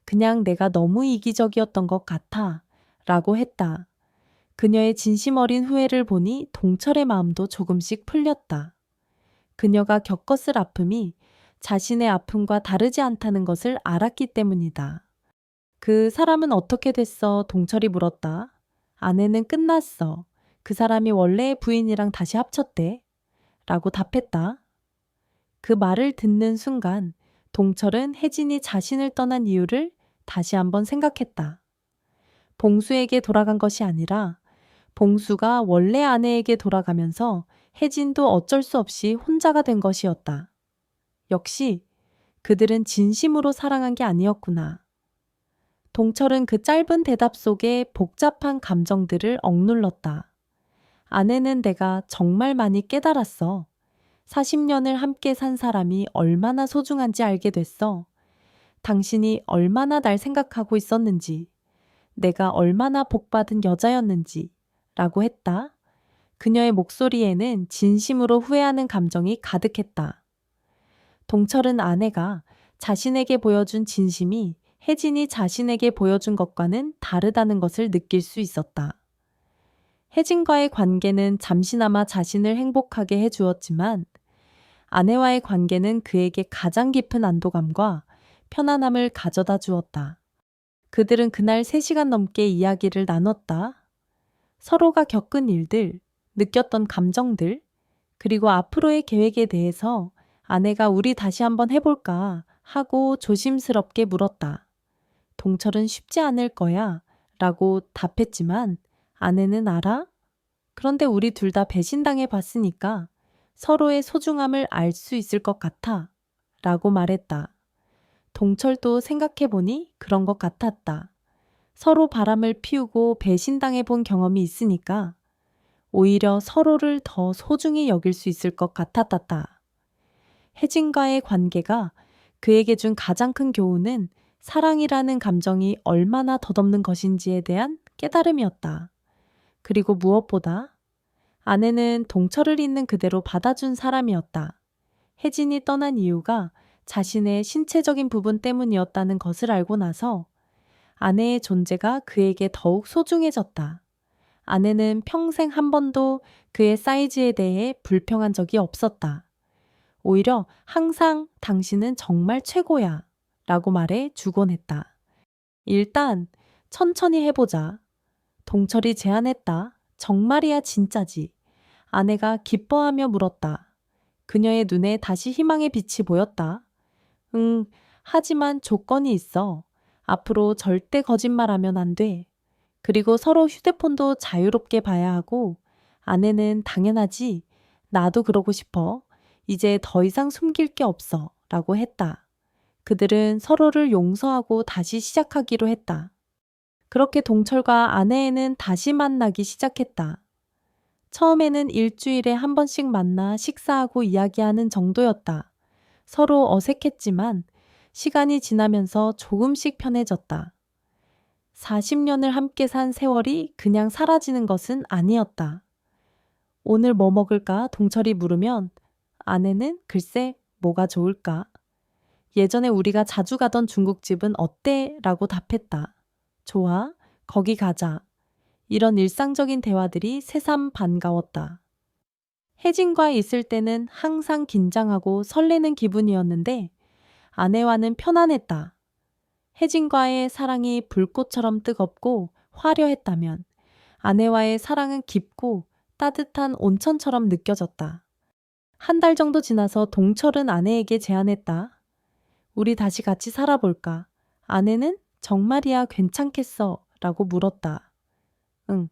그냥 내가 너무 이기적이었던 것 같아. 라고 했다. 그녀의 진심 어린 후회를 보니 동철의 마음도 조금씩 풀렸다. 그녀가 겪었을 아픔이 자신의 아픔과 다르지 않다는 것을 알았기 때문이다. 그 사람은 어떻게 됐어? 동철이 물었다. 아내는 끝났어. 그 사람이 원래의 부인이랑 다시 합쳤대. 라고 답했다. 그 말을 듣는 순간 동철은 혜진이 자신을 떠난 이유를 다시 한번 생각했다. 봉수에게 돌아간 것이 아니라 봉수가 원래 아내에게 돌아가면서 혜진도 어쩔 수 없이 혼자가 된 것이었다. 역시 그들은 진심으로 사랑한 게 아니었구나. 동철은 그 짧은 대답 속에 복잡한 감정들을 억눌렀다. 아내는 내가 정말 많이 깨달았어. 40년을 함께 산 사람이 얼마나 소중한지 알게 됐어. 당신이 얼마나 날 생각하고 있었는지, 내가 얼마나 복받은 여자였는지, 라고 했다. 그녀의 목소리에는 진심으로 후회하는 감정이 가득했다. 동철은 아내가 자신에게 보여준 진심이 혜진이 자신에게 보여준 것과는 다르다는 것을 느낄 수 있었다. 혜진과의 관계는 잠시나마 자신을 행복하게 해주었지만 아내와의 관계는 그에게 가장 깊은 안도감과 편안함을 가져다 주었다. 그들은 그날 3시간 넘게 이야기를 나눴다. 서로가 겪은 일들, 느꼈던 감정들, 그리고 앞으로의 계획에 대해서 아내가 우리 다시 한번 해볼까 하고 조심스럽게 물었다. 동철은 쉽지 않을 거야 라고 답했지만 아내는 알아? 그런데 우리 둘 다 배신당해 봤으니까 서로의 소중함을 알 수 있을 것 같아 라고 말했다. 동철도 생각해보니 그런 것 같았다. 서로 바람을 피우고 배신당해 본 경험이 있으니까 오히려 서로를 더 소중히 여길 수 있을 것 같았다. 혜진과의 관계가 그에게 준 가장 큰 교훈은 사랑이라는 감정이 얼마나 덧없는 것인지에 대한 깨달음이었다. 그리고 무엇보다 아내는 동철을 있는 그대로 받아준 사람이었다. 혜진이 떠난 이유가 자신의 신체적인 부분 때문이었다는 것을 알고 나서 아내의 존재가 그에게 더욱 소중해졌다. 아내는 평생 한 번도 그의 사이즈에 대해 불평한 적이 없었다. 오히려 항상 당신은 정말 최고야 라고 말해 주곤 했다. 일단 천천히 해보자. 동철이 제안했다. 정말이야 진짜지. 아내가 기뻐하며 물었다. 그녀의 눈에 다시 희망의 빛이 보였다. 응, 하지만 조건이 있어. 앞으로 절대 거짓말하면 안 돼. 그리고 서로 휴대폰도 자유롭게 봐야 하고, 아내는 당연하지. 나도 그러고 싶어. 이제 더 이상 숨길 게 없어. 라고 했다. 그들은 서로를 용서하고 다시 시작하기로 했다. 그렇게 동철과 아내는 다시 만나기 시작했다. 처음에는 일주일에 한 번씩 만나 식사하고 이야기하는 정도였다. 서로 어색했지만 시간이 지나면서 조금씩 편해졌다. 40년을 함께 산 세월이 그냥 사라지는 것은 아니었다. 오늘 뭐 먹을까? 동철이 물으면 아내는 글쎄 뭐가 좋을까? 예전에 우리가 자주 가던 중국집은 어때? 라고 답했다. 좋아, 거기 가자. 이런 일상적인 대화들이 새삼 반가웠다. 혜진과 있을 때는 항상 긴장하고 설레는 기분이었는데 아내와는 편안했다. 혜진과의 사랑이 불꽃처럼 뜨겁고 화려했다면 아내와의 사랑은 깊고 따뜻한 온천처럼 느껴졌다. 한 달 정도 지나서 동철은 아내에게 제안했다. 우리 다시 같이 살아볼까? 아내는 정말이야 괜찮겠어? 라고 물었다. 응.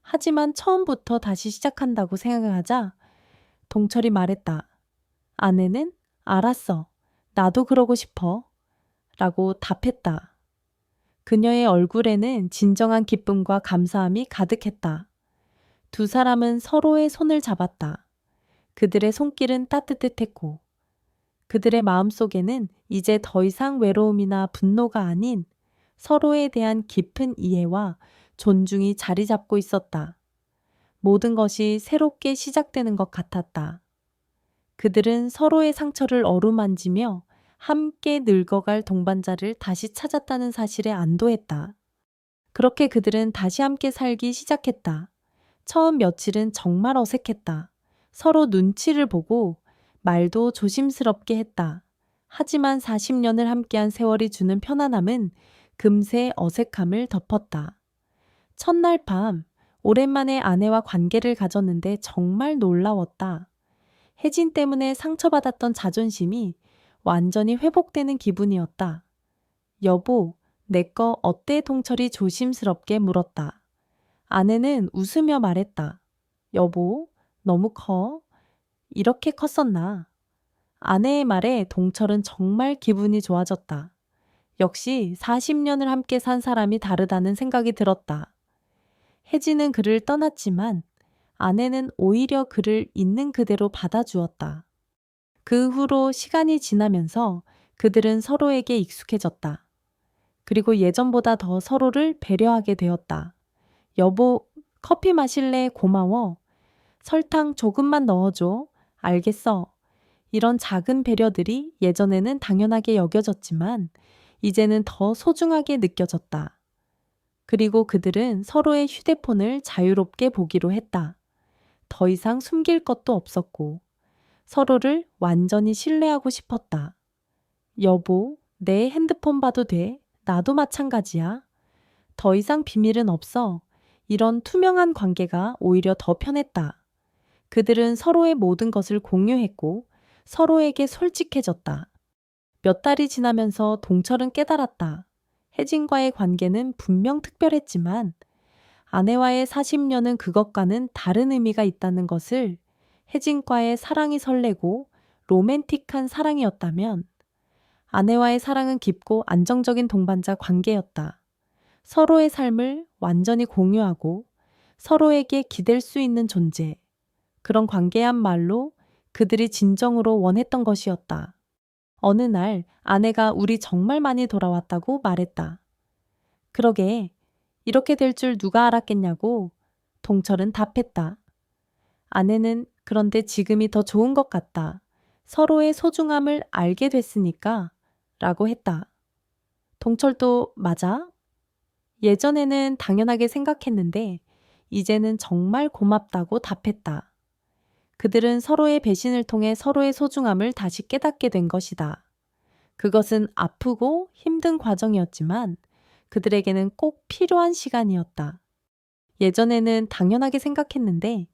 하지만 처음부터 다시 시작한다고 생각하자 동철이 말했다. 아내는 알았어. 나도 그러고 싶어. 라고 답했다. 그녀의 얼굴에는 진정한 기쁨과 감사함이 가득했다. 두 사람은 서로의 손을 잡았다. 그들의 손길은 따뜻했고 그들의 마음속에는 이제 더 이상 외로움이나 분노가 아닌 서로에 대한 깊은 이해와 존중이 자리 잡고 있었다. 모든 것이 새롭게 시작되는 것 같았다. 그들은 서로의 상처를 어루만지며 함께 늙어갈 동반자를 다시 찾았다는 사실에 안도했다. 그렇게 그들은 다시 함께 살기 시작했다. 처음 며칠은 정말 어색했다. 서로 눈치를 보고 말도 조심스럽게 했다. 하지만 40년을 함께한 세월이 주는 편안함은 금세 어색함을 덮었다. 첫날 밤, 오랜만에 아내와 관계를 가졌는데 정말 놀라웠다. 혜진 때문에 상처받았던 자존심이 완전히 회복되는 기분이었다. 여보, 내 거 어때? 동철이 조심스럽게 물었다. 아내는 웃으며 말했다. 여보, 너무 커. 이렇게 컸었나? 아내의 말에 동철은 정말 기분이 좋아졌다. 역시 40년을 함께 산 사람이 다르다는 생각이 들었다. 혜진은 그를 떠났지만 아내는 오히려 그를 있는 그대로 받아주었다. 그 후로 시간이 지나면서 그들은 서로에게 익숙해졌다. 그리고 예전보다 더 서로를 배려하게 되었다. 여보, 커피 마실래? 고마워. 설탕 조금만 넣어줘. 알겠어. 이런 작은 배려들이 예전에는 당연하게 여겨졌지만 이제는 더 소중하게 느껴졌다. 그리고 그들은 서로의 휴대폰을 자유롭게 보기로 했다. 더 이상 숨길 것도 없었고 서로를 완전히 신뢰하고 싶었다. 여보, 내 핸드폰 봐도 돼. 나도 마찬가지야. 더 이상 비밀은 없어. 이런 투명한 관계가 오히려 더 편했다. 그들은 서로의 모든 것을 공유했고 서로에게 솔직해졌다. 몇 달이 지나면서 동철은 깨달았다. 혜진과의 관계는 분명 특별했지만 아내와의 40년은 그것과는 다른 의미가 있다는 것을 혜진과의 사랑이 설레고 로맨틱한 사랑이었다면 아내와의 사랑은 깊고 안정적인 동반자 관계였다. 서로의 삶을 완전히 공유하고 서로에게 기댈 수 있는 존재. 그런 관계야말로 그들이 진정으로 원했던 것이었다. 어느 날 아내가 우리 정말 많이 돌아왔다고 말했다. 그러게, 이렇게 될 줄 누가 알았겠냐고 동철은 답했다. 아내는 그런데 지금이 더 좋은 것 같다. 서로의 소중함을 알게 됐으니까 라고 했다. 동철도 맞아? 예전에는 당연하게 생각했는데 이제는 정말 고맙다고 답했다. 그들은 서로의 배신을 통해 서로의 소중함을 다시 깨닫게 된 것이다. 그것은 아프고 힘든 과정이었지만 그들에게는 꼭 필요한 시간이었다. 예전에는 당연하게 생각했는데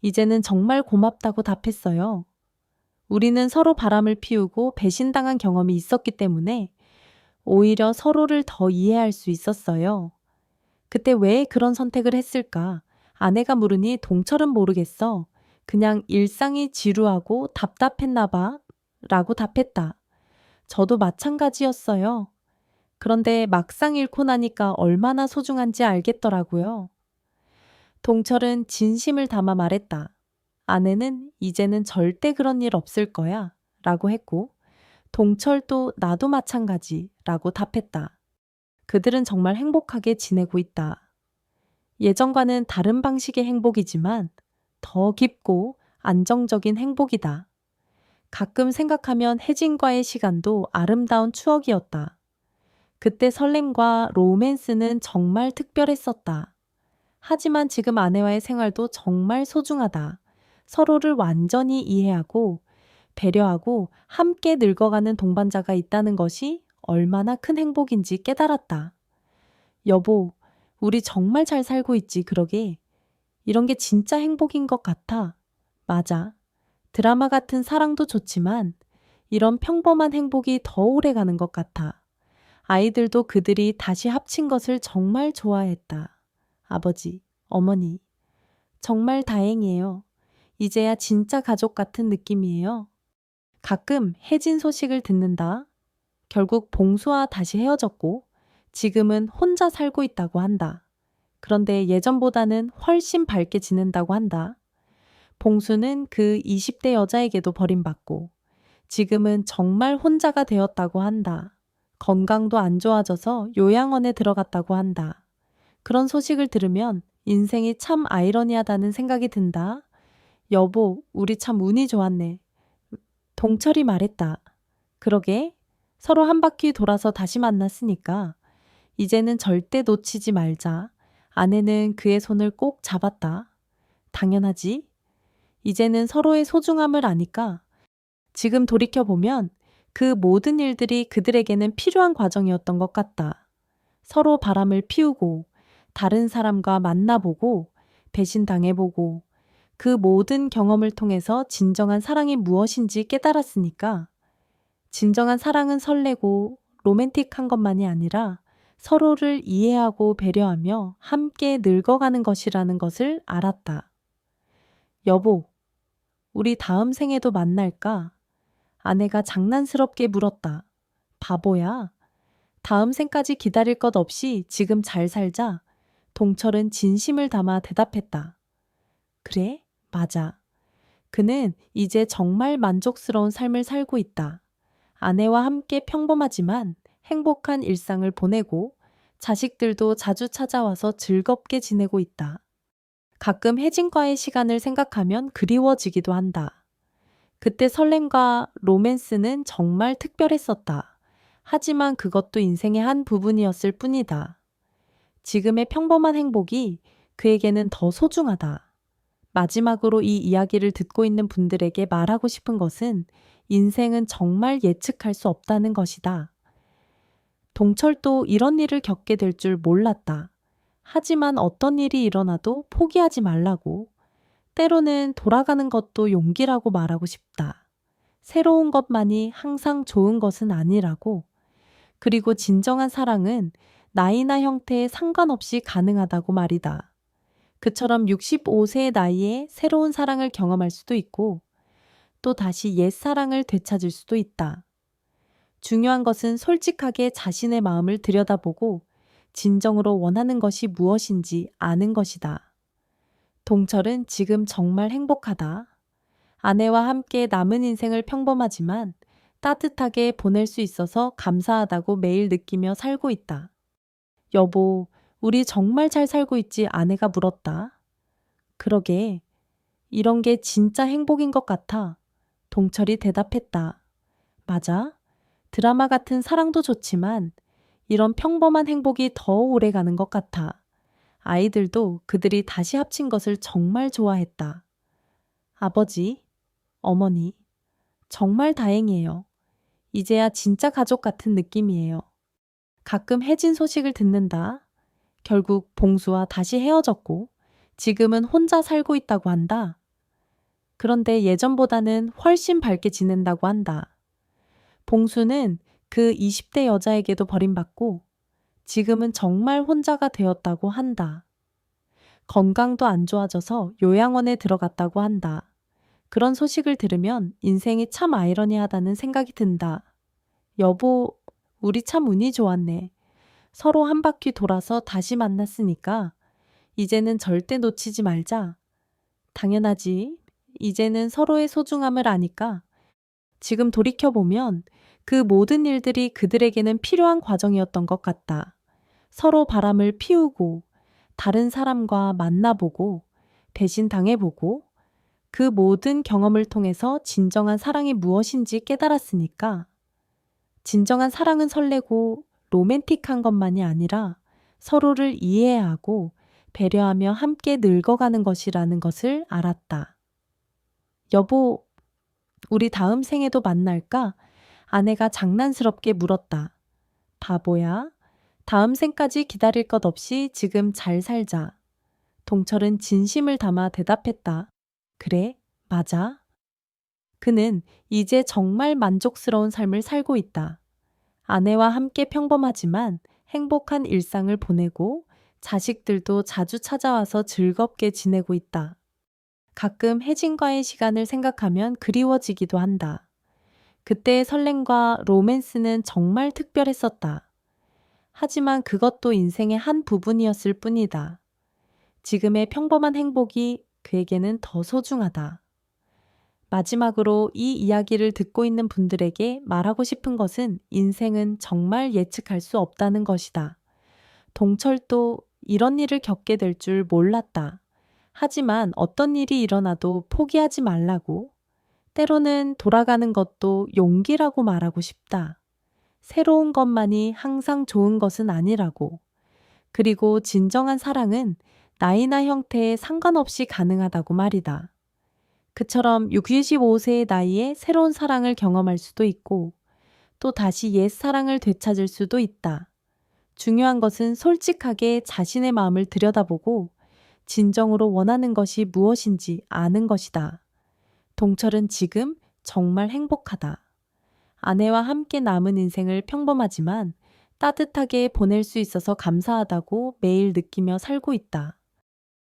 이제는 정말 고맙다고 답했어요. 우리는 서로 바람을 피우고 배신당한 경험이 있었기 때문에 오히려 서로를 더 이해할 수 있었어요. 그때 왜 그런 선택을 했을까? 아내가 물으니 동철은 모르겠어. 그냥 일상이 지루하고 답답했나 봐. 라고 답했다. 저도 마찬가지였어요. 그런데 막상 잃고 나니까 얼마나 소중한지 알겠더라고요. 동철은 진심을 담아 말했다. 아내는 이제는 절대 그런 일 없을 거야. 라고 했고, 동철도 나도 마찬가지. 라고 답했다. 그들은 정말 행복하게 지내고 있다. 예전과는 다른 방식의 행복이지만 더 깊고 안정적인 행복이다. 가끔 생각하면 혜진과의 시간도 아름다운 추억이었다. 그때 설렘과 로맨스는 정말 특별했었다. 하지만 지금 아내와의 생활도 정말 소중하다. 서로를 완전히 이해하고 배려하고 함께 늙어가는 동반자가 있다는 것이 얼마나 큰 행복인지 깨달았다. 여보, 우리 정말 잘 살고 있지, 그러게. 이런 게 진짜 행복인 것 같아. 맞아. 드라마 같은 사랑도 좋지만 이런 평범한 행복이 더 오래 가는 것 같아. 아이들도 그들이 다시 합친 것을 정말 좋아했다. 아버지, 어머니, 정말 다행이에요. 이제야 진짜 가족 같은 느낌이에요. 가끔 혜진 소식을 듣는다. 결국 봉수와 다시 헤어졌고 지금은 혼자 살고 있다고 한다. 그런데 예전보다는 훨씬 밝게 지낸다고 한다. 봉수는 그 20대 여자에게도 버림받고 지금은 정말 혼자가 되었다고 한다. 건강도 안 좋아져서 요양원에 들어갔다고 한다. 그런 소식을 들으면 인생이 참 아이러니하다는 생각이 든다. 여보, 우리 참 운이 좋았네. 동철이 말했다. 그러게, 서로 한 바퀴 돌아서 다시 만났으니까 이제는 절대 놓치지 말자. 아내는 그의 손을 꼭 잡았다. 당연하지. 이제는 서로의 소중함을 아니까 지금 돌이켜보면 그 모든 일들이 그들에게는 필요한 과정이었던 것 같다. 서로 바람을 피우고 다른 사람과 만나보고 배신당해보고 그 모든 경험을 통해서 진정한 사랑이 무엇인지 깨달았으니까 진정한 사랑은 설레고 로맨틱한 것만이 아니라 서로를 이해하고 배려하며 함께 늙어가는 것이라는 것을 알았다. 여보, 우리 다음 생에도 만날까? 아내가 장난스럽게 물었다. 바보야. 다음 생까지 기다릴 것 없이 지금 잘 살자. 동철은 진심을 담아 대답했다. 그래? 맞아. 그는 이제 정말 만족스러운 삶을 살고 있다. 아내와 함께 평범하지만 행복한 일상을 보내고 자식들도 자주 찾아와서 즐겁게 지내고 있다. 가끔 혜진과의 시간을 생각하면 그리워지기도 한다. 그때 설렘과 로맨스는 정말 특별했었다. 하지만 그것도 인생의 한 부분이었을 뿐이다. 지금의 평범한 행복이 그에게는 더 소중하다. 마지막으로 이 이야기를 듣고 있는 분들에게 말하고 싶은 것은 인생은 정말 예측할 수 없다는 것이다. 동철도 이런 일을 겪게 될 줄 몰랐다. 하지만 어떤 일이 일어나도 포기하지 말라고. 때로는 돌아가는 것도 용기라고 말하고 싶다. 새로운 것만이 항상 좋은 것은 아니라고. 그리고 진정한 사랑은 나이나 형태에 상관없이 가능하다고 말이다. 그처럼 65세의 나이에 새로운 사랑을 경험할 수도 있고 또 다시 옛 사랑을 되찾을 수도 있다. 중요한 것은 솔직하게 자신의 마음을 들여다보고 진정으로 원하는 것이 무엇인지 아는 것이다. 동철은 지금 정말 행복하다. 아내와 함께 남은 인생을 평범하지만 따뜻하게 보낼 수 있어서 감사하다고 매일 느끼며 살고 있다. 여보, 우리 정말 잘 살고 있지? 아내가 물었다. 그러게, 이런 게 진짜 행복인 것 같아. 동철이 대답했다. 맞아. 드라마 같은 사랑도 좋지만 이런 평범한 행복이 더 오래 가는 것 같아. 아이들도 그들이 다시 합친 것을 정말 좋아했다. 아버지, 어머니, 정말 다행이에요. 이제야 진짜 가족 같은 느낌이에요. 가끔 혜진 소식을 듣는다. 결국 봉수와 다시 헤어졌고 지금은 혼자 살고 있다고 한다. 그런데 예전보다는 훨씬 밝게 지낸다고 한다. 봉수는 그 20대 여자에게도 버림받고 지금은 정말 혼자가 되었다고 한다. 건강도 안 좋아져서 요양원에 들어갔다고 한다. 그런 소식을 들으면 인생이 참 아이러니하다는 생각이 든다. 여보, 우리 참 운이 좋았네. 서로 한 바퀴 돌아서 다시 만났으니까 이제는 절대 놓치지 말자. 당연하지. 이제는 서로의 소중함을 아니까. 지금 돌이켜보면 그 모든 일들이 그들에게는 필요한 과정이었던 것 같다. 서로 바람을 피우고, 다른 사람과 만나보고, 배신당해보고, 그 모든 경험을 통해서 진정한 사랑이 무엇인지 깨달았으니까. 진정한 사랑은 설레고 로맨틱한 것만이 아니라 서로를 이해하고 배려하며 함께 늙어가는 것이라는 것을 알았다. 여보, 우리 다음 생에도 만날까? 아내가 장난스럽게 물었다. 바보야. 다음 생까지 기다릴 것 없이 지금 잘 살자. 동철은 진심을 담아 대답했다. 그래, 맞아. 그는 이제 정말 만족스러운 삶을 살고 있다. 아내와 함께 평범하지만 행복한 일상을 보내고 자식들도 자주 찾아와서 즐겁게 지내고 있다. 가끔 혜진과의 시간을 생각하면 그리워지기도 한다. 그때의 설렘과 로맨스는 정말 특별했었다. 하지만 그것도 인생의 한 부분이었을 뿐이다. 지금의 평범한 행복이 그에게는 더 소중하다. 마지막으로 이 이야기를 듣고 있는 분들에게 말하고 싶은 것은 인생은 정말 예측할 수 없다는 것이다. 동철도 이런 일을 겪게 될 줄 몰랐다. 하지만 어떤 일이 일어나도 포기하지 말라고. 때로는 돌아가는 것도 용기라고 말하고 싶다. 새로운 것만이 항상 좋은 것은 아니라고. 그리고 진정한 사랑은 나이나 형태에 상관없이 가능하다고 말이다. 그처럼 65세의 나이에 새로운 사랑을 경험할 수도 있고 또 다시 옛 사랑을 되찾을 수도 있다. 중요한 것은 솔직하게 자신의 마음을 들여다보고 진정으로 원하는 것이 무엇인지 아는 것이다. 동철은 지금 정말 행복하다. 아내와 함께 남은 인생을 평범하지만 따뜻하게 보낼 수 있어서 감사하다고 매일 느끼며 살고 있다.